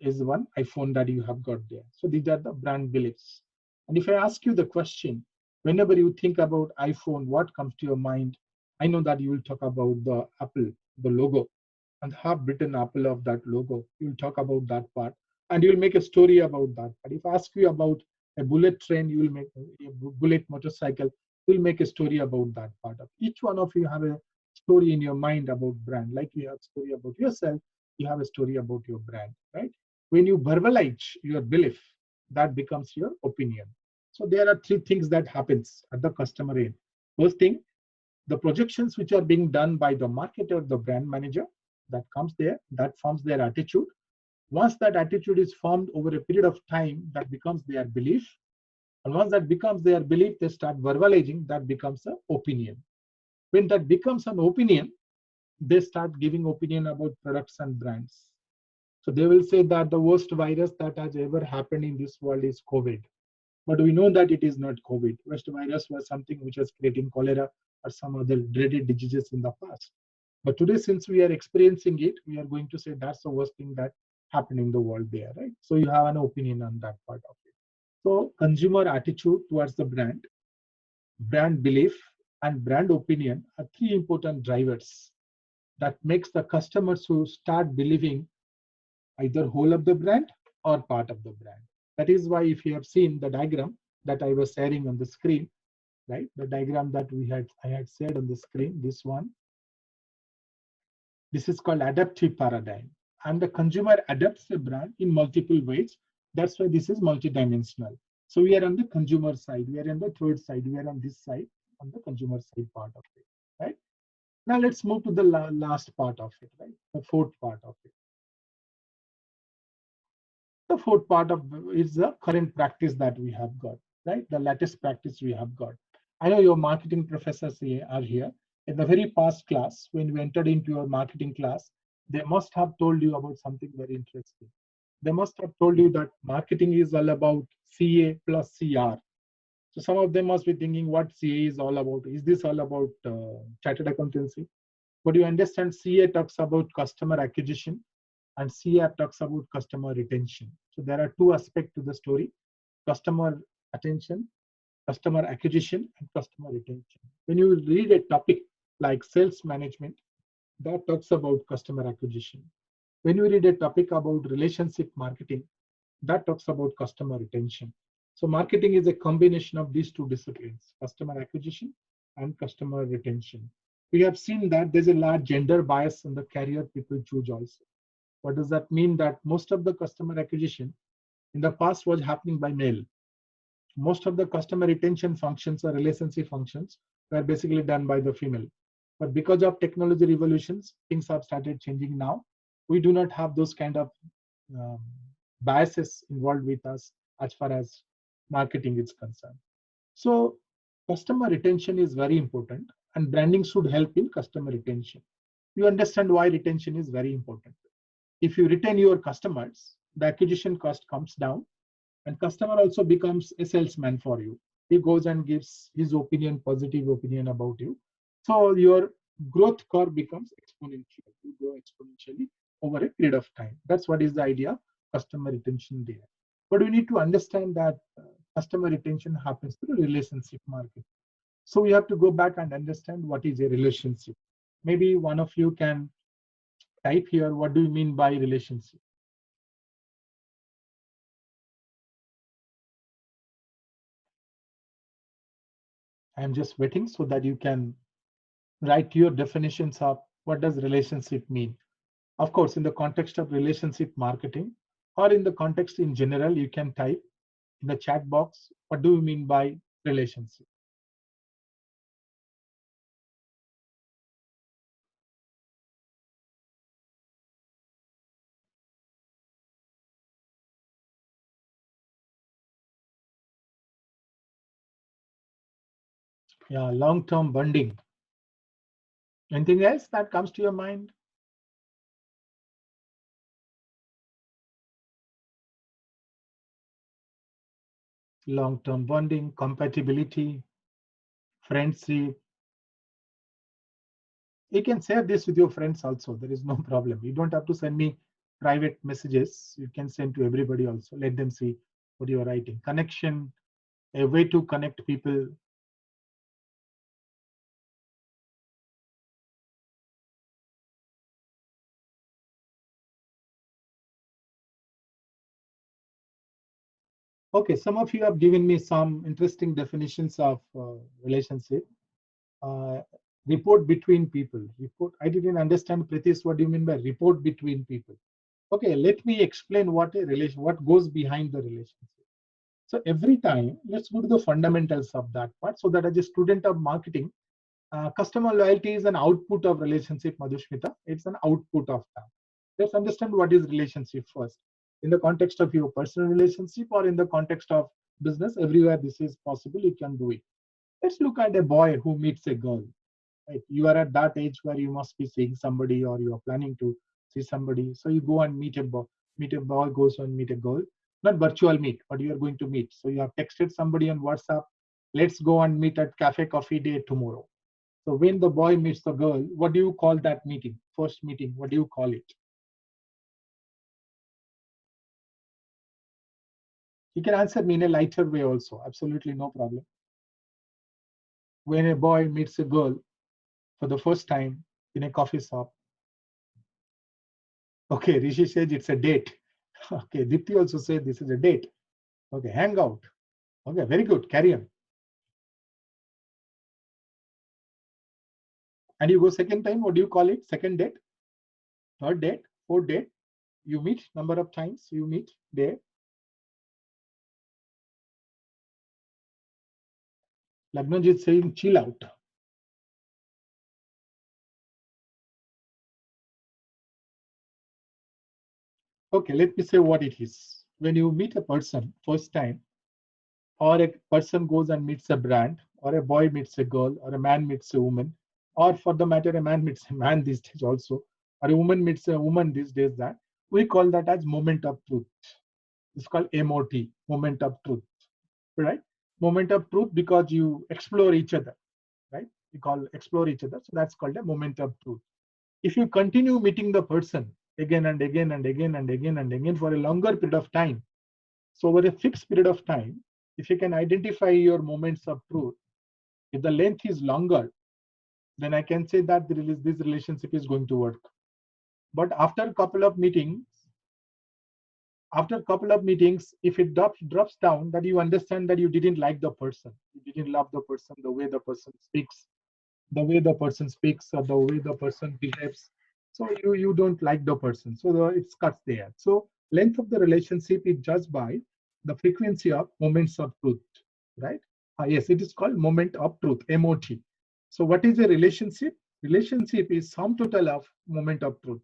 is one iPhone that you have got there. So these are the brand beliefs. And if I ask you the question, whenever you think about iPhone, what comes to your mind? I know that you will talk about the Apple, the logo, and have written Apple of that logo. You'll talk about that part, and you'll make a story about that. But if I ask you about a bullet train, you will make a bullet motorcycle, you'll make a story about that part of. Each one of you have a story in your mind about brand. Like you have a story about yourself, you have a story about your brand, right? When you verbalize your belief, that becomes your opinion. So there are three things that happens at the customer end. First thing, the projections which are being done by the marketer, the brand manager, that comes there, that forms their attitude. Once that attitude is formed over a period of time, that becomes their belief. And once that becomes their belief, they start verbalizing, that becomes an opinion. When that becomes an opinion, they start giving opinion about products and brands. So they will say that the worst virus that has ever happened in this world is COVID. But we know that it is not COVID. Worst virus was something which was creating cholera or some other dreaded diseases in the past. But today, since we are experiencing it, we are going to say that's the worst thing that happened in the world there, right? So you have an opinion on that part of it. So consumer attitude towards the brand, brand belief, and brand opinion are three important drivers that makes the customers who start believing either whole of the brand or part of the brand. That is why if you have seen the diagram that I was sharing on the screen, right? The diagram that I had shared on the screen, this one. This is called adaptive paradigm. And the consumer adapts the brand in multiple ways. That's why this is multidimensional. So we are on the consumer side, we are on the third side, we are on this side, on the consumer side part of it, right? Now let's move to the last part of it, right? The fourth part of it. The fourth part of is the current practice that we have got, right? The latest practice we have got. I know your marketing professors here are here. In the very past class, when we entered into your marketing class, they must have told you about something very interesting. They must have told you that marketing is all about CA plus CR. So some of them must be thinking what CA is all about. Is this all about chartered accountancy? But you understand CA talks about customer acquisition and CR talks about customer retention. So there are two aspects to the story: customer attention, customer acquisition, and customer retention. When you read a topic like sales management, that talks about customer acquisition. When you read a topic about relationship marketing, that talks about customer retention. So marketing is a combination of these two disciplines: customer acquisition and customer retention. We have seen that there's a large gender bias in the career people choose also. What does that mean? That most of the customer acquisition in the past was happening by male. Most of the customer retention functions or relationship functions were basically done by the female. But because of technology revolutions, things have started changing now. We do not have those kind of um, biases involved with us as far as marketing is concerned. So customer retention is very important, and branding should help in customer retention. You understand why retention is very important. If you retain your customers, the acquisition cost comes down, and customer also becomes a salesman for you. He goes and gives his opinion, positive opinion about you. So your growth curve becomes exponential. You grow exponentially over a period of time. That's what is the idea of customer retention there. But we need to understand that customer retention happens through relationship marketing. So we have to go back and understand what is a relationship. Maybe one of you can type here, what do you mean by relationship? I'm just waiting so that you can write your definitions of what does relationship mean. Of course, in the context of relationship marketing or in the context in general, you can type in the chat box, what do you mean by relationship? Yeah, long-term bonding. Anything else that comes to your mind? Long-term bonding, compatibility, friendship, You can share this with your friends also. There is no problem. You don't have to send me private messages. You can send to everybody also. Let them see what you are writing. Connection, a way to connect people. Okay, some of you have given me some interesting definitions of relationship. Uh, Report between people. Report. I didn't understand, Pritish, what do you mean by report between people? Okay, let me explain what a relation, what goes behind the relationship. So every time, let's go to the fundamentals of that part. So that as a student of marketing, customer loyalty is an output of relationship, Madhushmita. It's an output of that. Let's understand what is relationship first. In the context of your personal relationship or in the context of business, everywhere this is possible, you can do it. Let's look at a boy who meets a girl. Right? You are at that age where you must be seeing somebody or you are planning to see somebody. So you go and meet a boy, goes and meet a girl. Not virtual meet, but you are going to meet. So you have texted somebody on WhatsApp. Let's go and meet at Cafe Coffee Day tomorrow. So when the boy meets the girl, what do you call that meeting? First meeting, what do you call it? You can answer me in a lighter way also. Absolutely no problem. When a boy meets a girl for the first time in a coffee shop. Okay, Rishi says it's a date. Okay, Dipti also said this is a date. Okay, hang out. Okay, very good. Carry on. And you go second time, what do you call it? Second date, third date, fourth date. You meet number of times you meet there. Lagnanji is saying chill out. Okay, let me say what it is. When you meet a person first time, or a person goes and meets a brand, or a boy meets a girl, or a man meets a woman, or for the matter, a man meets a man these days also, or a woman meets a woman these days, that we call that as moment of truth. It's called MOT, moment of truth, right? Moment of truth because you explore each other, right? We call explore each other. So that's called a moment of truth. If you continue meeting the person again and again and again and again and again for a longer period of time, so over a fixed period of time, if you can identify your moments of truth, if the length is longer, then I can say that this relationship is going to work. But after a couple of meetings, if it drops down, that you understand that you didn't like the person, you didn't love the person, the way the person speaks, or the way the person behaves. So you don't like the person. So it cuts there. So length of the relationship is judged by the frequency of moments of truth, right? Yes, it is called moment of truth, MOT. So what is a relationship? Relationship is sum total of moment of truth,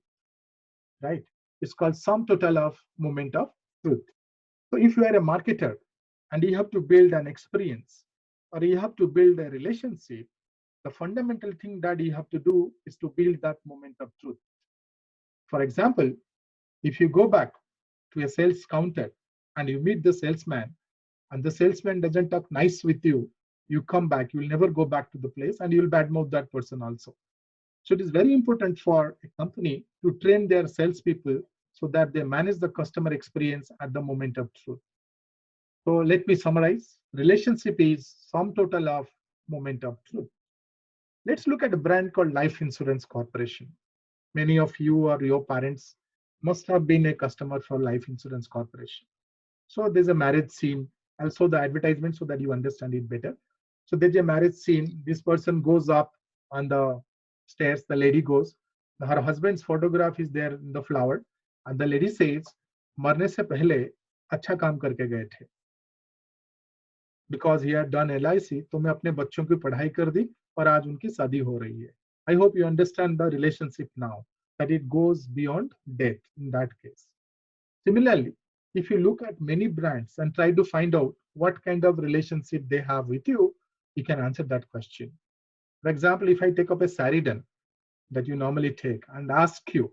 right? It's called sum total of moment of truth. So if you are a marketer and you have to build an experience or you have to build a relationship, the fundamental thing that you have to do is to build that moment of truth. For example, if you go back to a sales counter and you meet the salesman and the salesman doesn't talk nice with you, you come back, you will never go back to the place and you will badmouth that person also. So it is very important for a company to train their salespeople so that they manage the customer experience at the moment of truth. So let me summarize. Relationship is sum total of moment of truth. Let's look at a brand called Life Insurance Corporation. Many of you or your parents must have been a customer for Life Insurance Corporation. So there's a marriage scene. I'll show the advertisement so that you understand it better. So there's a marriage scene. This person goes up on the stairs. The lady goes. Her husband's photograph is there in the flower. And the lady says, मरने से पहले अच्छा काम करके गए थे. Because he had done LIC, तो मैं अपने बच्चों की पढ़ाई कर दी और आज उनकी शादी हो रही है. I hope you understand the relationship now, that it goes beyond death in that case. Similarly, if you look at many brands and try to find out what kind of relationship they have with you, you can answer that question. For example, if I take up a Saridan that you normally take and ask you,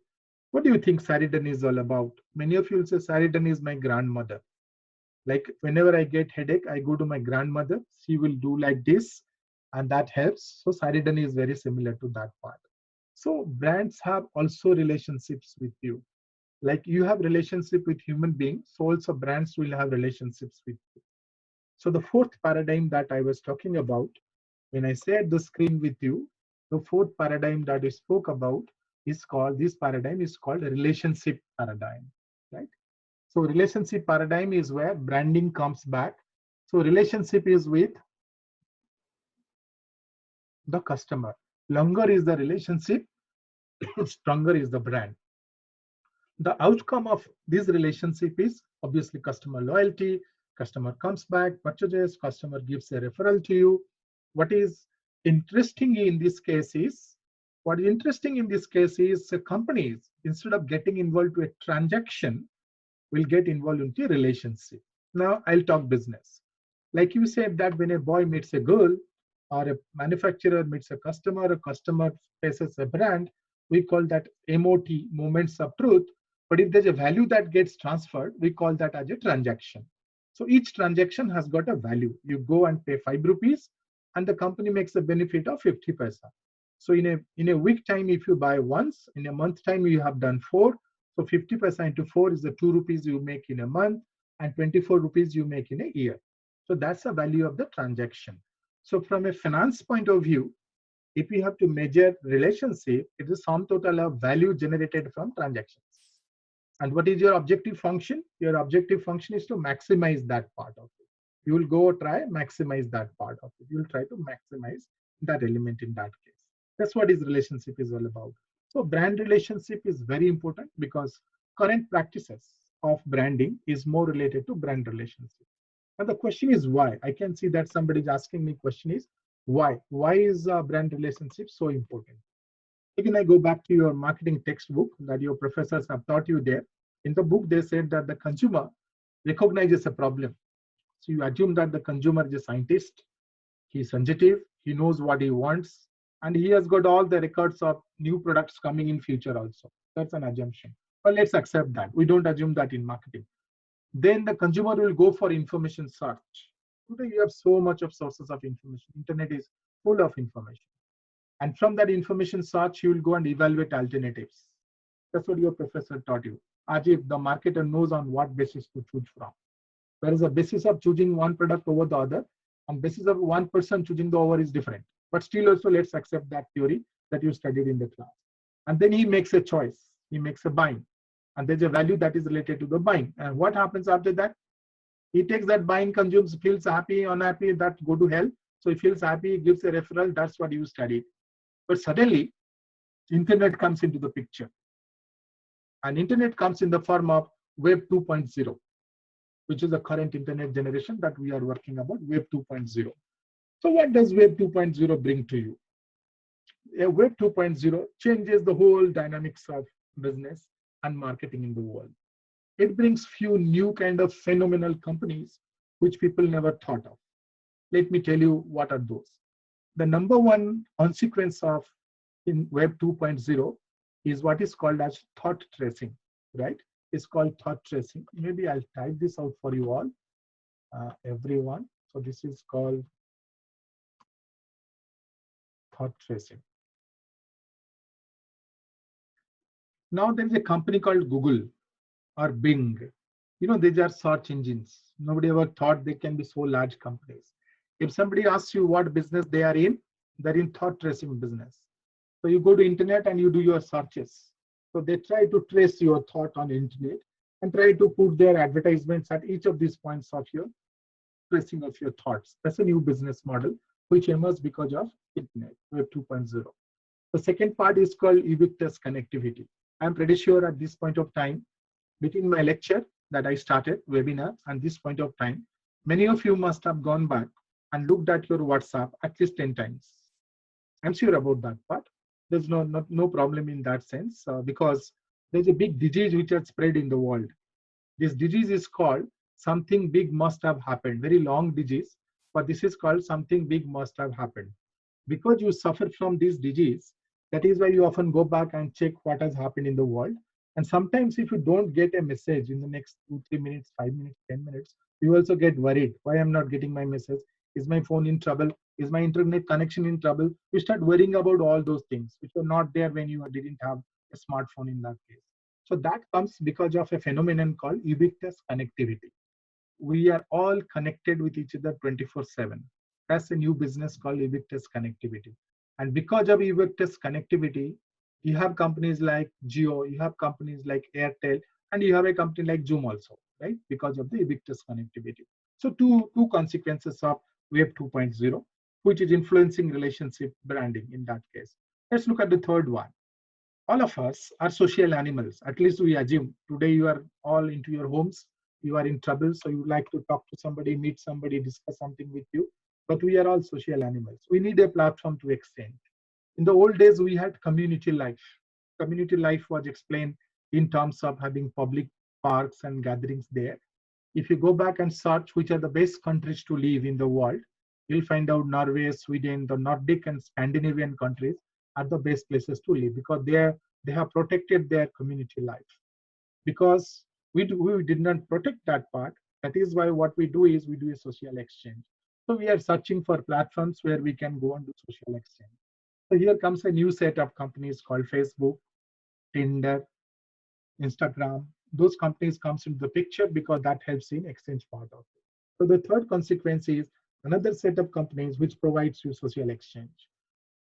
what do you think Saridan is all about? Many of you will say Saridan is my grandmother. Like whenever I get headache, I go to my grandmother. She will do like this, and that helps. So Saridan is very similar to that part. So brands have also relationships with you. Like you have relationship with human beings, so also brands will have relationships with you. So the fourth paradigm that I was talking about, when I shared the screen with you, the fourth paradigm that we spoke about is called, this paradigm is called a relationship paradigm, right? So relationship paradigm is where branding comes back. So relationship is with the customer. Longer is the relationship, stronger is the brand. The outcome of this relationship is obviously customer loyalty. Customer comes back, purchases, customer gives a referral to you. What is interesting in this case is, companies, instead of getting involved to a transaction, will get involved into a relationship. Now I'll talk business. Like you said that when a boy meets a girl, or a manufacturer meets a customer faces a brand, we call that MOT, moments of truth. But if there's a value that gets transferred, we call that as a transaction. So each transaction has got a value. You go and pay 5 rupees and the company makes a benefit of 50 paisa. So in a week time, if you buy once, in a month time, you have done 4. So 50% into 4 is the 2 rupees you make in a month, and 24 rupees you make in a year. So that's the value of the transaction. So from a finance point of view, if you have to measure relationship, it is sum total of value generated from transactions. And what is your objective function? Your objective function is to maximize that part of it. You will go try maximize that part of it. You will try to maximize that element in that case. That's what his relationship is all about. So brand relationship is very important because current practices of branding is more related to brand relationship. And the question is why? I can see that somebody is asking me question is why? Why is brand relationship so important? Again, I go back to your marketing textbook that your professors have taught you there. In the book, they said that the consumer recognizes a problem. So you assume that the consumer is a scientist, he's sensitive, he knows what he wants, and he has got all the records of new products coming in future also. That's an assumption. But let's accept that. We don't assume that in marketing. Then the consumer will go for information search. Today you have so much of sources of information. Internet is full of information. And from that information search, you will go and evaluate alternatives. That's what your professor taught you. As if the marketer knows on what basis to choose from. Whereas the basis of choosing one product over the other and basis of one person choosing the over is different. But still also let's accept that theory that you studied in the class. And then he makes a choice. He makes a buying. And there's a value that is related to the buying. And what happens after that? He takes that buying, consumes, feels happy, unhappy, that go to hell. So he feels happy, he gives a referral, that's what you studied. But suddenly, internet comes into the picture. And internet comes in the form of Web 2.0, which is the current internet generation that we are working about, Web 2.0. So what does Web 2.0 bring to you? Web 2.0 changes the whole dynamics of business and marketing in the world. It brings few new kind of phenomenal companies which people never thought of. Let me tell you what are those. The number one consequence of in Web 2.0 is what is called as thought tracing, right? It's called thought tracing. Maybe I'll type this out for you all, everyone. So this is called thought tracing. Now there is a company called Google or Bing. You know, these are search engines. Nobody ever thought they can be so large companies. If somebody asks you what business they are in, they're in thought tracing business. So you go to internet and you do your searches. So they try to trace your thought on internet and try to put their advertisements at each of these points of your tracing of your thoughts. That's a new business model which emerged because of internet, Web 2.0. The second part is called ubiquitous connectivity. I'm pretty sure at this point of time, between my lecture that I started, webinar, and this point of time, many of you must have gone back and looked at your WhatsApp at least 10 times. I'm sure about that part. There's no problem in that sense because there's a big disease which has spread in the world. This disease is called something big must have happened. Very long disease, but this is called something big must have happened. Because you suffer from this disease, that is why you often go back and check what has happened in the world. And sometimes if you don't get a message in the next 2, 3 minutes, 5 minutes, 10 minutes, you also get worried. Why I'm not getting my message? Is my phone in trouble? Is my internet connection in trouble? You start worrying about all those things which were not there when you didn't have a smartphone in that case. So that comes because of a phenomenon called ubiquitous connectivity. We are all connected with each other 24/7. That's a new business called ubiquitous connectivity. And because of ubiquitous connectivity, you have companies like Geo, you have companies like Airtel, and you have a company like Zoom also, right? Because of the ubiquitous connectivity. So two consequences of Web 2.0, which is influencing relationship branding in that case. Let's look at the third one. All of us are social animals. At least we assume. Today you are all into your homes. You are in trouble, so you would like to talk to somebody, meet somebody, discuss something with you. But we are all social animals. We need a platform to exchange. In the old days, we had community life. Community life was explained in terms of having public parks and gatherings there. If you go back and search which are the best countries to live in the world, you'll find out Norway, Sweden, the Nordic and Scandinavian countries are the best places to live because they have protected their community life. Because we did not protect that part, that is why what we do is we do a social exchange. So we are searching for platforms where we can go and do social exchange. So here comes a new set of companies called Facebook, Tinder, Instagram. Those companies comes into the picture because that helps in exchange part of it. So the third consequence is another set of companies which provides you social exchange.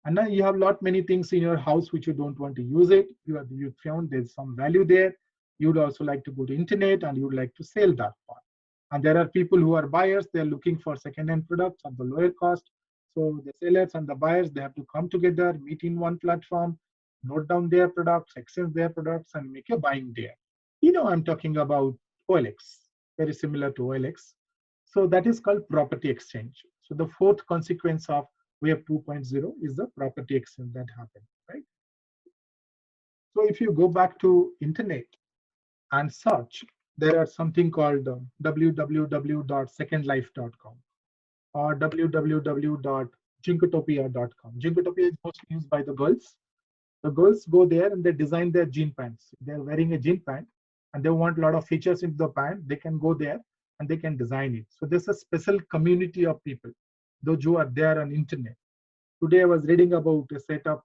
And now you have lot many things in your house which you don't want to use it. You found there's some value there. You'd also like to go to internet and you'd like to sell that part. And there are people who are buyers. They're looking for second-hand products at the lower cost. So the sellers and the buyers, they have to come together, meet in one platform, note down their products, exchange their products, and make a buying there. I'm talking about OLX, very similar to OLX. So that is called property exchange. So the fourth consequence of Web 2.0 is the property exchange that happened, right? So if you go back to internet and search, there are something called www.secondlife.com or www.jinkotopia.com. Jinkotopia is mostly used by the girls. The girls go there and they design their jean pants. They're wearing a jean pant and they want a lot of features into the pant. They can go there and they can design it. So there's a special community of people, those who are there on internet. Today I was reading about a set of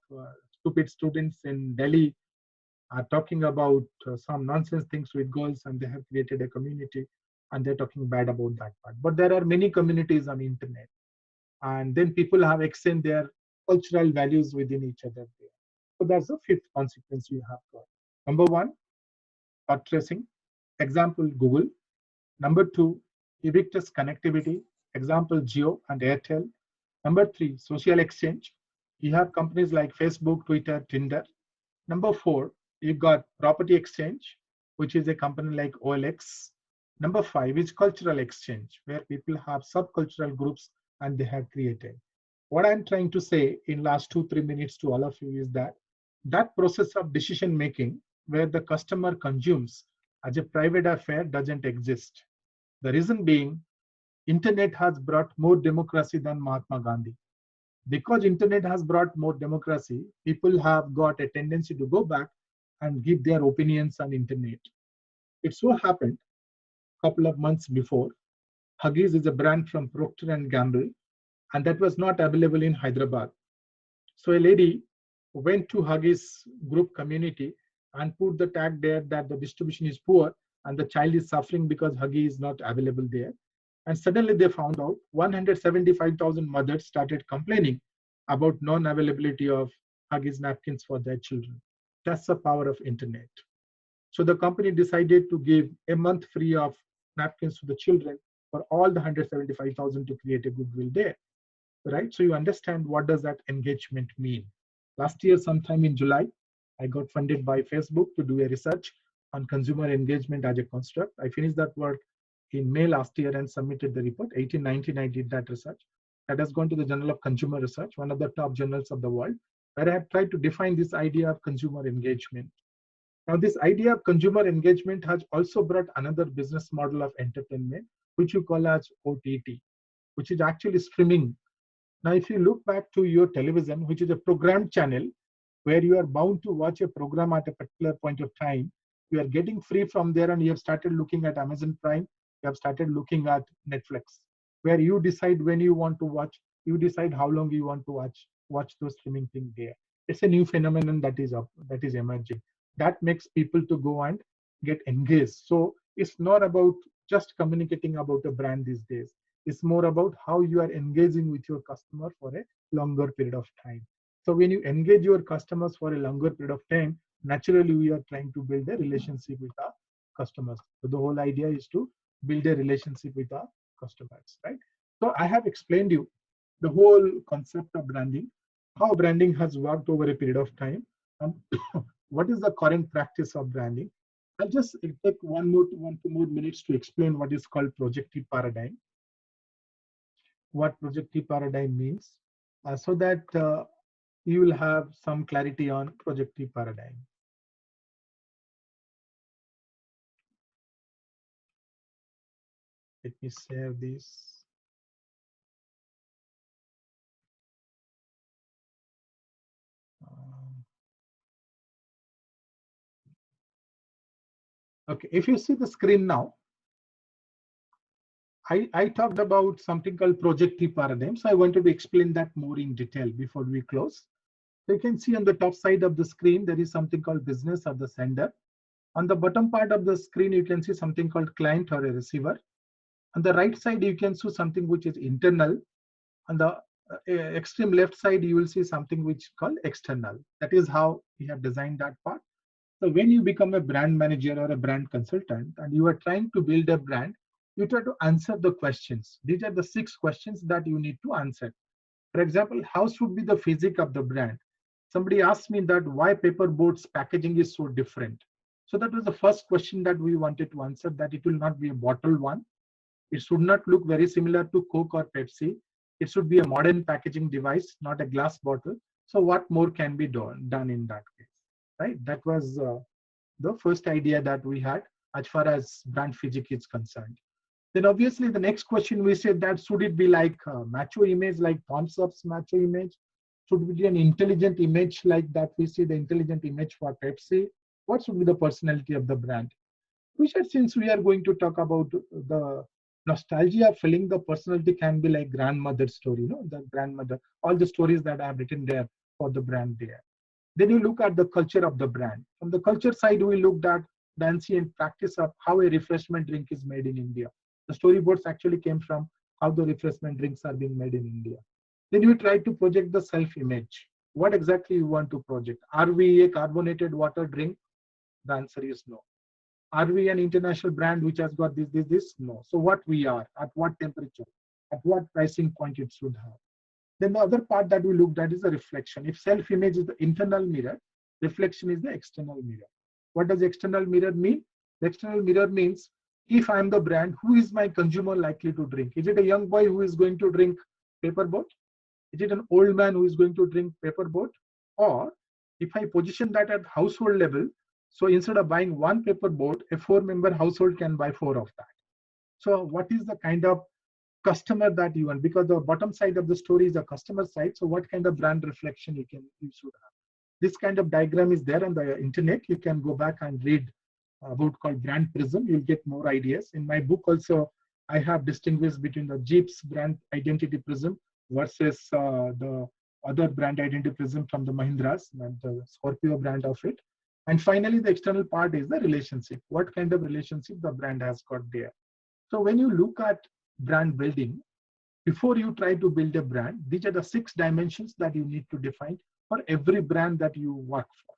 stupid students in Delhi are talking about some nonsense things with girls, and they have created a community and they're talking bad about that part. But there are many communities on internet, and then people have extended their cultural values within each other there. So that's the fifth consequence you have got. Number one, path tracing. Example, Google. Number two, ubiquitous connectivity. Example, Geo and Airtel. Number three, social exchange. You have companies like Facebook, Twitter, Tinder. Number four, you got property exchange, which is a company like OLX. Number five is cultural exchange, where people have subcultural groups and they have created. What I'm trying to say in last 2-3 minutes to all of you is that that process of decision making, where the customer consumes as a private affair, doesn't exist. The reason being, internet has brought more democracy than Mahatma Gandhi. Because internet has brought more democracy, people have got a tendency to go back and give their opinions on internet. It so happened a couple of months before, Huggies is a brand from Procter and Gamble, and that was not available in Hyderabad. So a lady went to Huggies group community and put the tag there that the distribution is poor and the child is suffering because Huggies is not available there. And suddenly they found out 175,000 mothers started complaining about non-availability of Huggies napkins for their children. That's the power of internet. So the company decided to give a month free of napkins to the children for all the 175,000 to create a goodwill there, right? So you understand what does that engagement mean. Last year, sometime in July, I got funded by Facebook to do a research on consumer engagement as a construct. I finished that work in May last year and submitted the report. 1819, I did that research. That has gone to the Journal of Consumer Research, one of the top journals of the world, where I have tried to define this idea of consumer engagement. Now, this idea of consumer engagement has also brought another business model of entertainment, which you call as OTT, which is actually streaming. Now, if you look back to your television, which is a programmed channel, where you are bound to watch a program at a particular point of time, you are getting free from there and you have started looking at Amazon Prime, you have started looking at Netflix. where you decide when you want to watch, you decide how long you want to watch those streaming thing there. It's a new phenomenon that is up, that is emerging. That makes people to go and get engaged. So it's not about just communicating about a brand these days. It's more about how you are engaging with your customer for a longer period of time. So when you engage your customers for a longer period of time, naturally we are trying to build a relationship with our customers. So the whole idea is to build a relationship with our customers, right? So I have explained you the whole concept of branding, how branding has worked over a period of time, and what is the current practice of branding. I'll just take one, 2 more minutes to explain what is called projective paradigm, what projective paradigm means, so that you will have some clarity on projective paradigm. Let me save this. Okay, if you see the screen now, I talked about something called projective paradigm. So I wanted to explain that more in detail before we close. So you can see on the top side of the screen, there is something called business or the sender. On the bottom part of the screen, you can see something called client or a receiver. On the right side, you can see something which is internal. On the extreme left side, you will see something which is called external. That is how we have designed that part. So when you become a brand manager or a brand consultant and you are trying to build a brand, you try to answer the questions. These are the 6 questions that you need to answer. For example, how should be the physique of the brand? Somebody asked me that why paperboard's packaging is so different. So that was the first question that we wanted to answer, that it will not be a bottle one. It should not look very similar to Coke or Pepsi. It should be a modern packaging device, not a glass bottle. So what more can be done in that case, right? That was the first idea that we had as far as brand physique is concerned. Then obviously the next question we said that should it be like a macho image, like Thumbs Up's macho image? Should it be an intelligent image like that we see the intelligent image for Pepsi? What should be the personality of the brand? We said since we are going to talk about the nostalgia feeling, the personality can be like grandmother story, the grandmother, all the stories that I have written there for the brand there. Then you look at the culture of the brand. From the culture side, we looked at the ancient practice of how a refreshment drink is made in India. The storyboards actually came from how the refreshment drinks are being made in India. Then you try to project the self-image. What exactly you want to project? Are we a carbonated water drink? The answer is no. Are we an international brand which has got this? No. So what we are, at what temperature, at what pricing point it should have. Then the other part that we looked at is the reflection. If self-image is the internal mirror, reflection is the external mirror. What does external mirror mean? The external mirror means if I'm the brand, who is my consumer likely to drink? Is it a young boy who is going to drink paper boat? Is it an old man who is going to drink paper boat? Or if I position that at household level, so instead of buying one paper boat, a 4-member household can buy 4 of that. So what is the kind of customer that you want? Because the bottom side of the story is the customer side. So what kind of brand reflection you should have? This kind of diagram is there on the internet. You can go back and read about called brand prism. You'll get more ideas. In my book also, I have distinguished between the Jeep's brand identity prism versus the other brand identity prism from the Mahindras and the Scorpio brand of it. And finally, the external part is the relationship. What kind of relationship the brand has got there. So when you look at brand building, before you try to build a brand, these are the 6 dimensions that you need to define for every brand that you work for.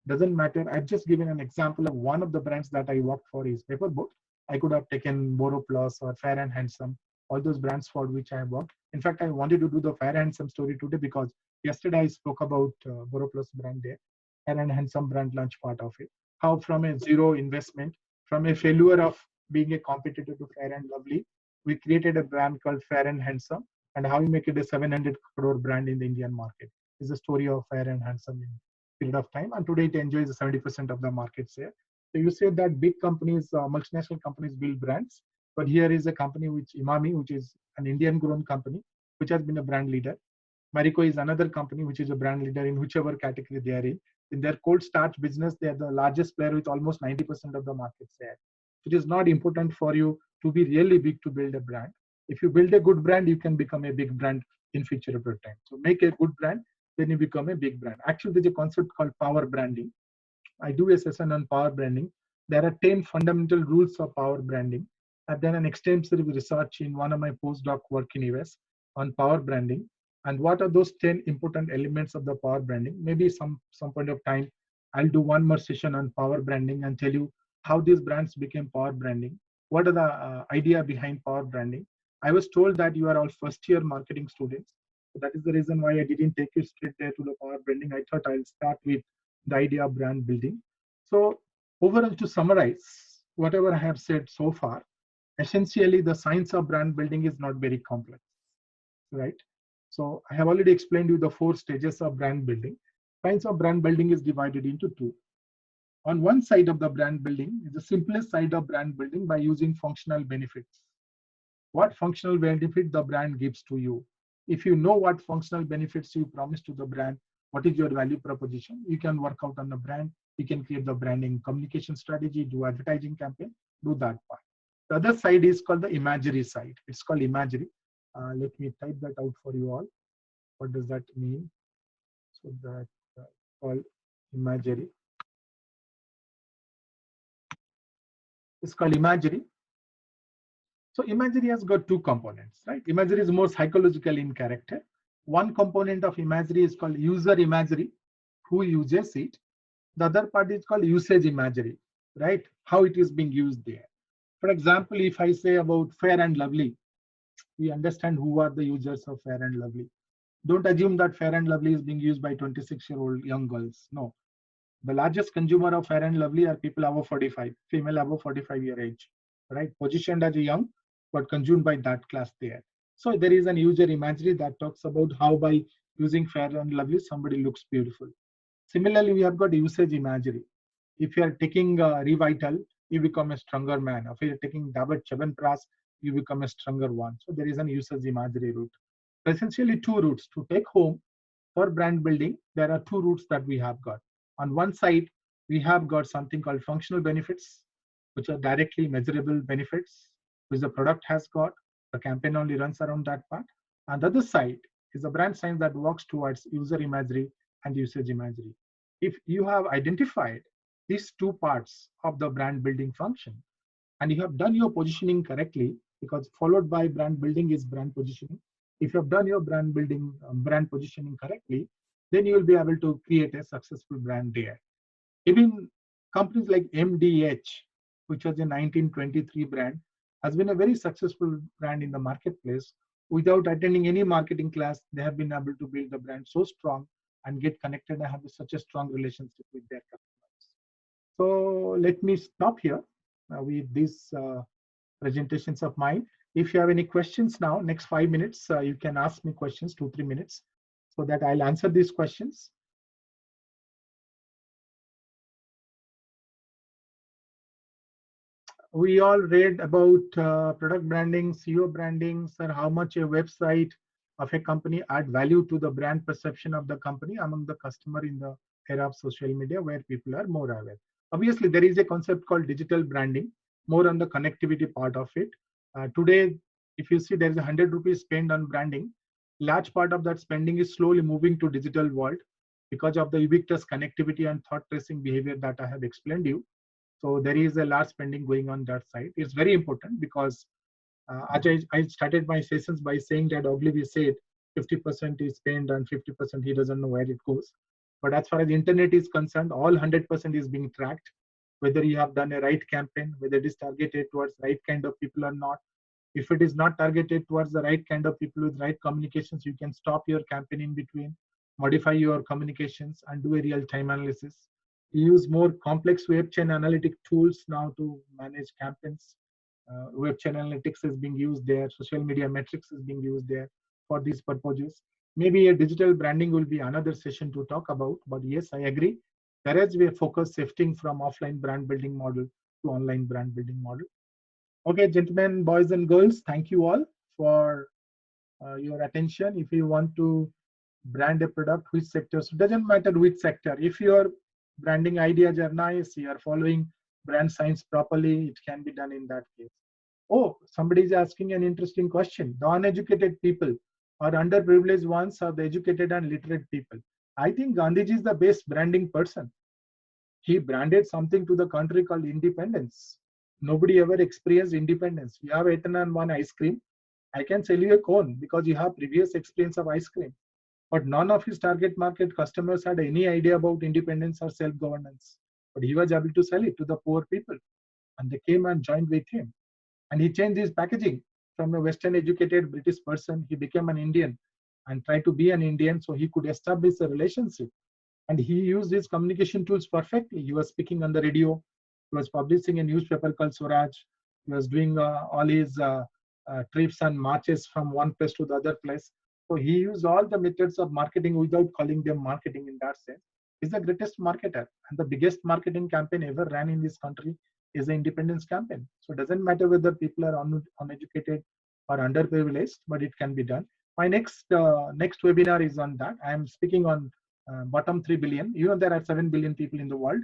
Doesn't matter. I've just given an example of one of the brands that I worked for is Paperboat. I could have taken Boro Plus or Fair and Handsome, all those brands for which I have worked. In fact, I wanted to do the Fair and Handsome story today because yesterday I spoke about Boro Plus brand there, Fair and Handsome brand launch part of it. How from a zero investment, from a failure of being a competitor to Fair and Lovely, we created a brand called Fair and Handsome, and how we make it a 700 crore brand in the Indian market. Is the story of Fair and Handsome in period of time, and today it enjoys 70% of the market share. So you say that big companies, multinational companies build brands, but here is a company which Imami, which is an Indian grown company, which has been a brand leader. Marico is another company which is a brand leader in whichever category they are in. In their cold starch business, they are the largest player with almost 90% of the market share. It is not important for you to be really big to build a brand. If you build a good brand, you can become a big brand in future of time. So make a good brand, then you become a big brand. Actually, there's a concept called power branding. I do a session on power branding. There are 10 fundamental rules of power branding. I've done an extensive research in one of my postdoc work in US on power branding. And what are those 10 important elements of the power branding? Maybe some point of time, I'll do one more session on power branding and tell you how these brands became power branding. What are the idea behind power branding? I was told that you are all first year marketing students. So that is the reason why I didn't take you straight there to the power branding. I thought I'll start with the idea of brand building. So overall, to summarize whatever I have said so far, essentially the science of brand building is not very complex, right? So I have already explained you the 4 stages of brand building. Science of brand building is divided into 2. On one side of the brand building is the simplest side of brand building by using functional benefits. What functional benefit the brand gives to you? If you know what functional benefits you promise to the brand, what is your value proposition, you can work out on the brand. You can create the branding communication strategy, do advertising campaign, do that part. The other side is called the imagery side. It's called imagery. Let me type that out for you all. What does that mean? So that called imagery. It's called imagery. So imagery has got 2 components, right? Imagery is more psychological in character. One component of imagery is called user imagery, who uses it. The other part is called usage imagery, right? How it is being used there. For example, if I say about Fair and Lovely, we understand who are the users of Fair and Lovely. Don't assume that Fair and Lovely is being used by 26-year-old young girls. No. The largest consumer of Fair and Lovely are people above 45, female above 45-year age, right? Positioned as a young, but consumed by that class there. So there is an user imagery that talks about how by using Fair and Lovely, somebody looks beautiful. Similarly, we have got usage imagery. If you are taking Revital, you become a stronger man. If you are taking Dabur Chyawanprash, you become a stronger one. So there is an usage imagery route. Essentially 2 routes to take home for brand building. There are 2 routes that we have got. On one side, we have got something called functional benefits, which are directly measurable benefits, which the product has got. The campaign only runs around that part. And the other side is the brand science that works towards user imagery and usage imagery. If you have identified these 2 parts of the brand building function, and you have done your positioning correctly, because followed by brand building is brand positioning. If you have done your brand building, brand positioning correctly, then you will be able to create a successful brand there. Even companies like MDH, which was a 1923 brand, has been a very successful brand in the marketplace. Without attending any marketing class, they have been able to build the brand so strong and get connected and have such a strong relationship with their customers. So let me stop here with these presentations of mine. If you have any questions now, next 5 minutes, you can ask me questions, 2-3 minutes, so that I'll answer these questions. We all read about product branding, SEO branding, sir, how much a website of a company add value to the brand perception of the company among the customer in the era of social media where people are more aware. Obviously, there is a concept called digital branding, more on the connectivity part of it. Today, if you see there is 100 rupees spent on branding, large part of that spending is slowly moving to digital world because of the ubiquitous connectivity and thought tracing behavior that I have explained you. So there is a large spending going on that side. It's very important because I started my sessions by saying that Ogilvy said 50% is spent and 50% he doesn't know where it goes. But as far as internet is concerned, all 100% is being tracked, whether you have done a right campaign, whether it is targeted towards right kind of people or not. If it is not targeted towards the right kind of people with right communications, you can stop your campaign in between, modify your communications, and do a real-time analysis. Use more complex web chain analytic tools now to manage campaigns. Web chain analytics is being used there. Social media metrics is being used there for these purposes. Maybe a digital branding will be another session to talk about. But yes, I agree. There is a focus shifting from offline brand building model to online brand building model. Okay, gentlemen, boys and girls, thank you all for your attention. If you want to brand a product, which sectors, it doesn't matter which sector. If your branding ideas are nice, you are following brand science properly, it can be done in that case. Oh, somebody is asking an interesting question. The uneducated people or underprivileged ones are the educated and literate people. I think Gandhiji is the best branding person. He branded something to the country called independence. Nobody ever experienced independence. You have eaten on one ice cream. I can sell you a cone because you have previous experience of ice cream. But none of his target market customers had any idea about independence or self-governance. But he was able to sell it to the poor people, and they came and joined with him. And he changed his packaging from a Western educated British person. He became an Indian and tried to be an Indian so he could establish a relationship. And he used his communication tools perfectly. He was speaking on the radio. He was publishing a newspaper called Swaraj. He was doing all his trips and marches from one place to the other place. So he used all the methods of marketing without calling them marketing in that sense. He's the greatest marketer, and the biggest marketing campaign ever ran in this country is the independence campaign. So it doesn't matter whether people are uneducated or underprivileged, but it can be done. My next webinar is on that. I am speaking on bottom 3 billion. You know, there are 7 billion people in the world,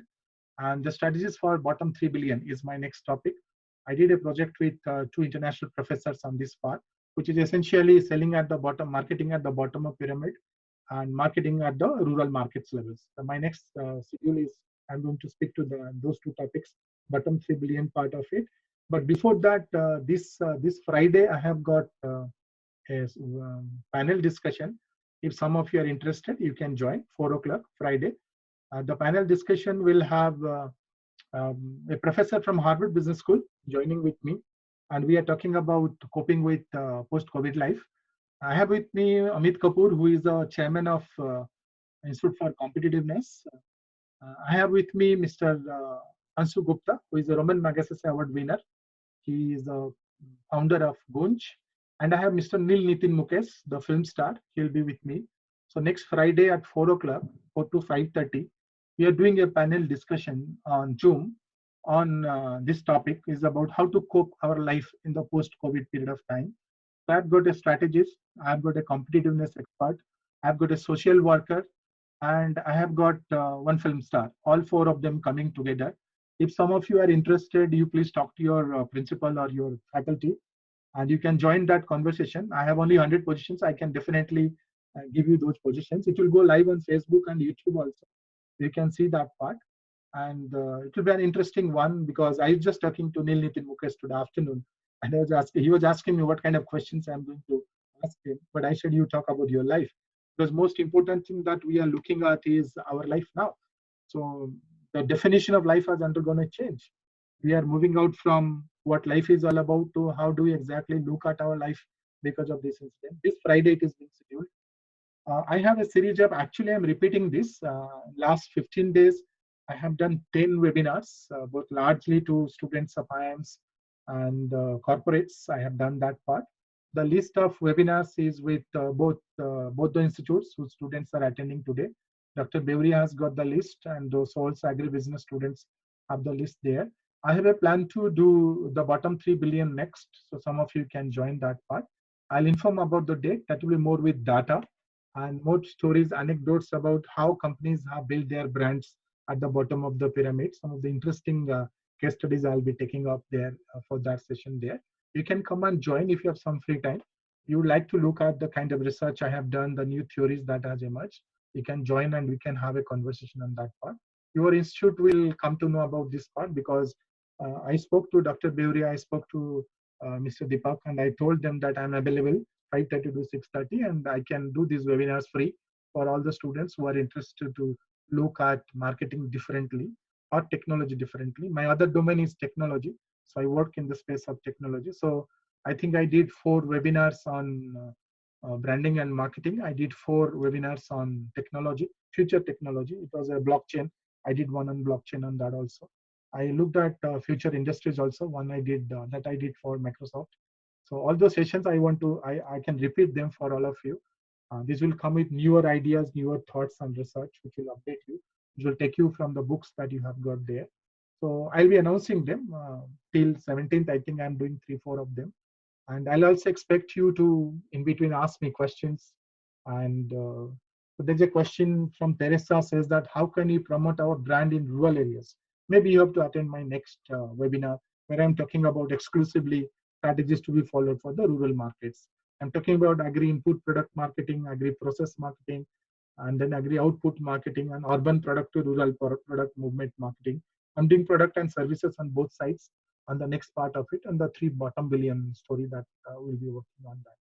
and the strategies for bottom 3 billion is my next topic. I did a project with two international professors on this part, which is essentially selling at the bottom, marketing at the bottom of pyramid, and marketing at the rural markets levels. So my next schedule is I'm going to speak to those two topics, bottom 3 billion part of it. But before that, this Friday I have got a panel discussion. If some of you are interested, you can join 4 o'clock Friday. The panel discussion will have a professor from Harvard Business School joining with me, and we are talking about coping with post-COVID life. I have with me Amit Kapoor, who is the chairman of Institute for Competitiveness. I have with me Mr. Ansu Gupta, who is a Roman Magsaysay Award winner. He is a founder of Gunj. And I have Mr. Neil Nitin Mukesh, the film star. He'll be with me. So next Friday at 4 o'clock, 4 to 5:30, we are doing a panel discussion on Zoom on this topic is about how to cope our life in the post-COVID period of time. So I've got a strategist, I've got a competitiveness expert, I've got a social worker, and I have got one film star, all 4 of them coming together. If some of you are interested, you please talk to your principal or your faculty, and you can join that conversation. I have only 100 positions. I can definitely give you those positions. It will go live on Facebook and YouTube also. You can see that part. And it will be an interesting one because I was just talking to Neil Nitin Mukesh today afternoon, and he was asking me what kind of questions I'm going to ask him. But I said, you talk about your life, because most important thing that we are looking at is our life now. So the definition of life has undergone a change. We are moving out from what life is all about to how do we exactly look at our life because of this incident. This Friday it is being scheduled. I have a series of, actually I'm repeating this. Last 15 days, I have done 10 webinars, both largely to students of IIMs and corporates. I have done that part. The list of webinars is with both the institutes whose students are attending today. Dr. Beuri has got the list, and those also agribusiness students have the list there. I have a plan to do the bottom 3 billion next, so some of you can join that part. I'll inform about the date. That will be more with data and more stories, anecdotes about how companies have built their brands at the bottom of the pyramid. Some of the interesting case studies I'll be taking up there for that session there. You can come and join if you have some free time. You would like to look at the kind of research I have done, the new theories that has emerged. You can join and we can have a conversation on that part. Your institute will come to know about this part because I spoke to Dr. Beuri, I spoke to Mr. Deepak, and I told them that I'm available 5:30 to 6:30, and I can do these webinars free for all the students who are interested to look at marketing differently or technology differently. My other domain is technology, so I work in the space of technology. So I think I did 4 webinars on branding and marketing. I did 4 webinars on technology, future technology. It was a blockchain. I did one on blockchain on that also. I looked at future industries also. One I did that I did for Microsoft. So all those sessions I can repeat them for all of you. This will come with newer ideas, newer thoughts and research, which will update you, which will take you from the books that you have got there. So I'll be announcing them till 17th. I think I'm doing 3-4 of them. And I'll also expect you to, in between, ask me questions. And so there's a question from Teresa says that how can we promote our brand in rural areas? Maybe you have to attend my next webinar where I'm talking about exclusively strategies to be followed for the rural markets. I'm talking about agri input product marketing, agri process marketing, and then agri output marketing, and urban product to rural product movement marketing. I'm doing product and services on both sides on the next part of it, and the three bottom billion story that we'll be working on that.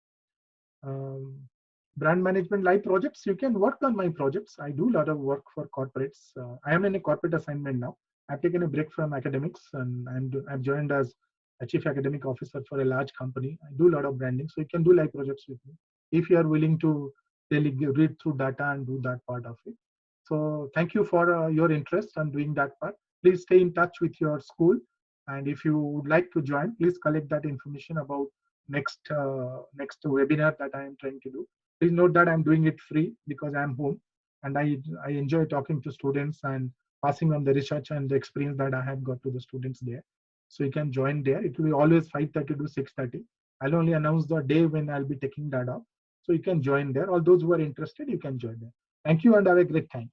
Brand management live projects. You can work on my projects. I do a lot of work for corporates. I am in a corporate assignment now. I've taken a break from academics, and I've joined as a chief academic officer for a large company. I do a lot of branding, so you can do live projects with me if you are willing to really read through data and do that part of it. So thank you for your interest on doing that part. Please stay in touch with your school, and if you would like to join, please collect that information about next webinar that I am trying to do. Please note that I'm doing it free because I'm home, and I enjoy talking to students and passing on the research and the experience that I have got to the students there. So you can join there. It will be always 5:30 to 6:30. I'll only announce the day when I'll be taking that off. So you can join there. All those who are interested, you can join there. Thank you and have a great time.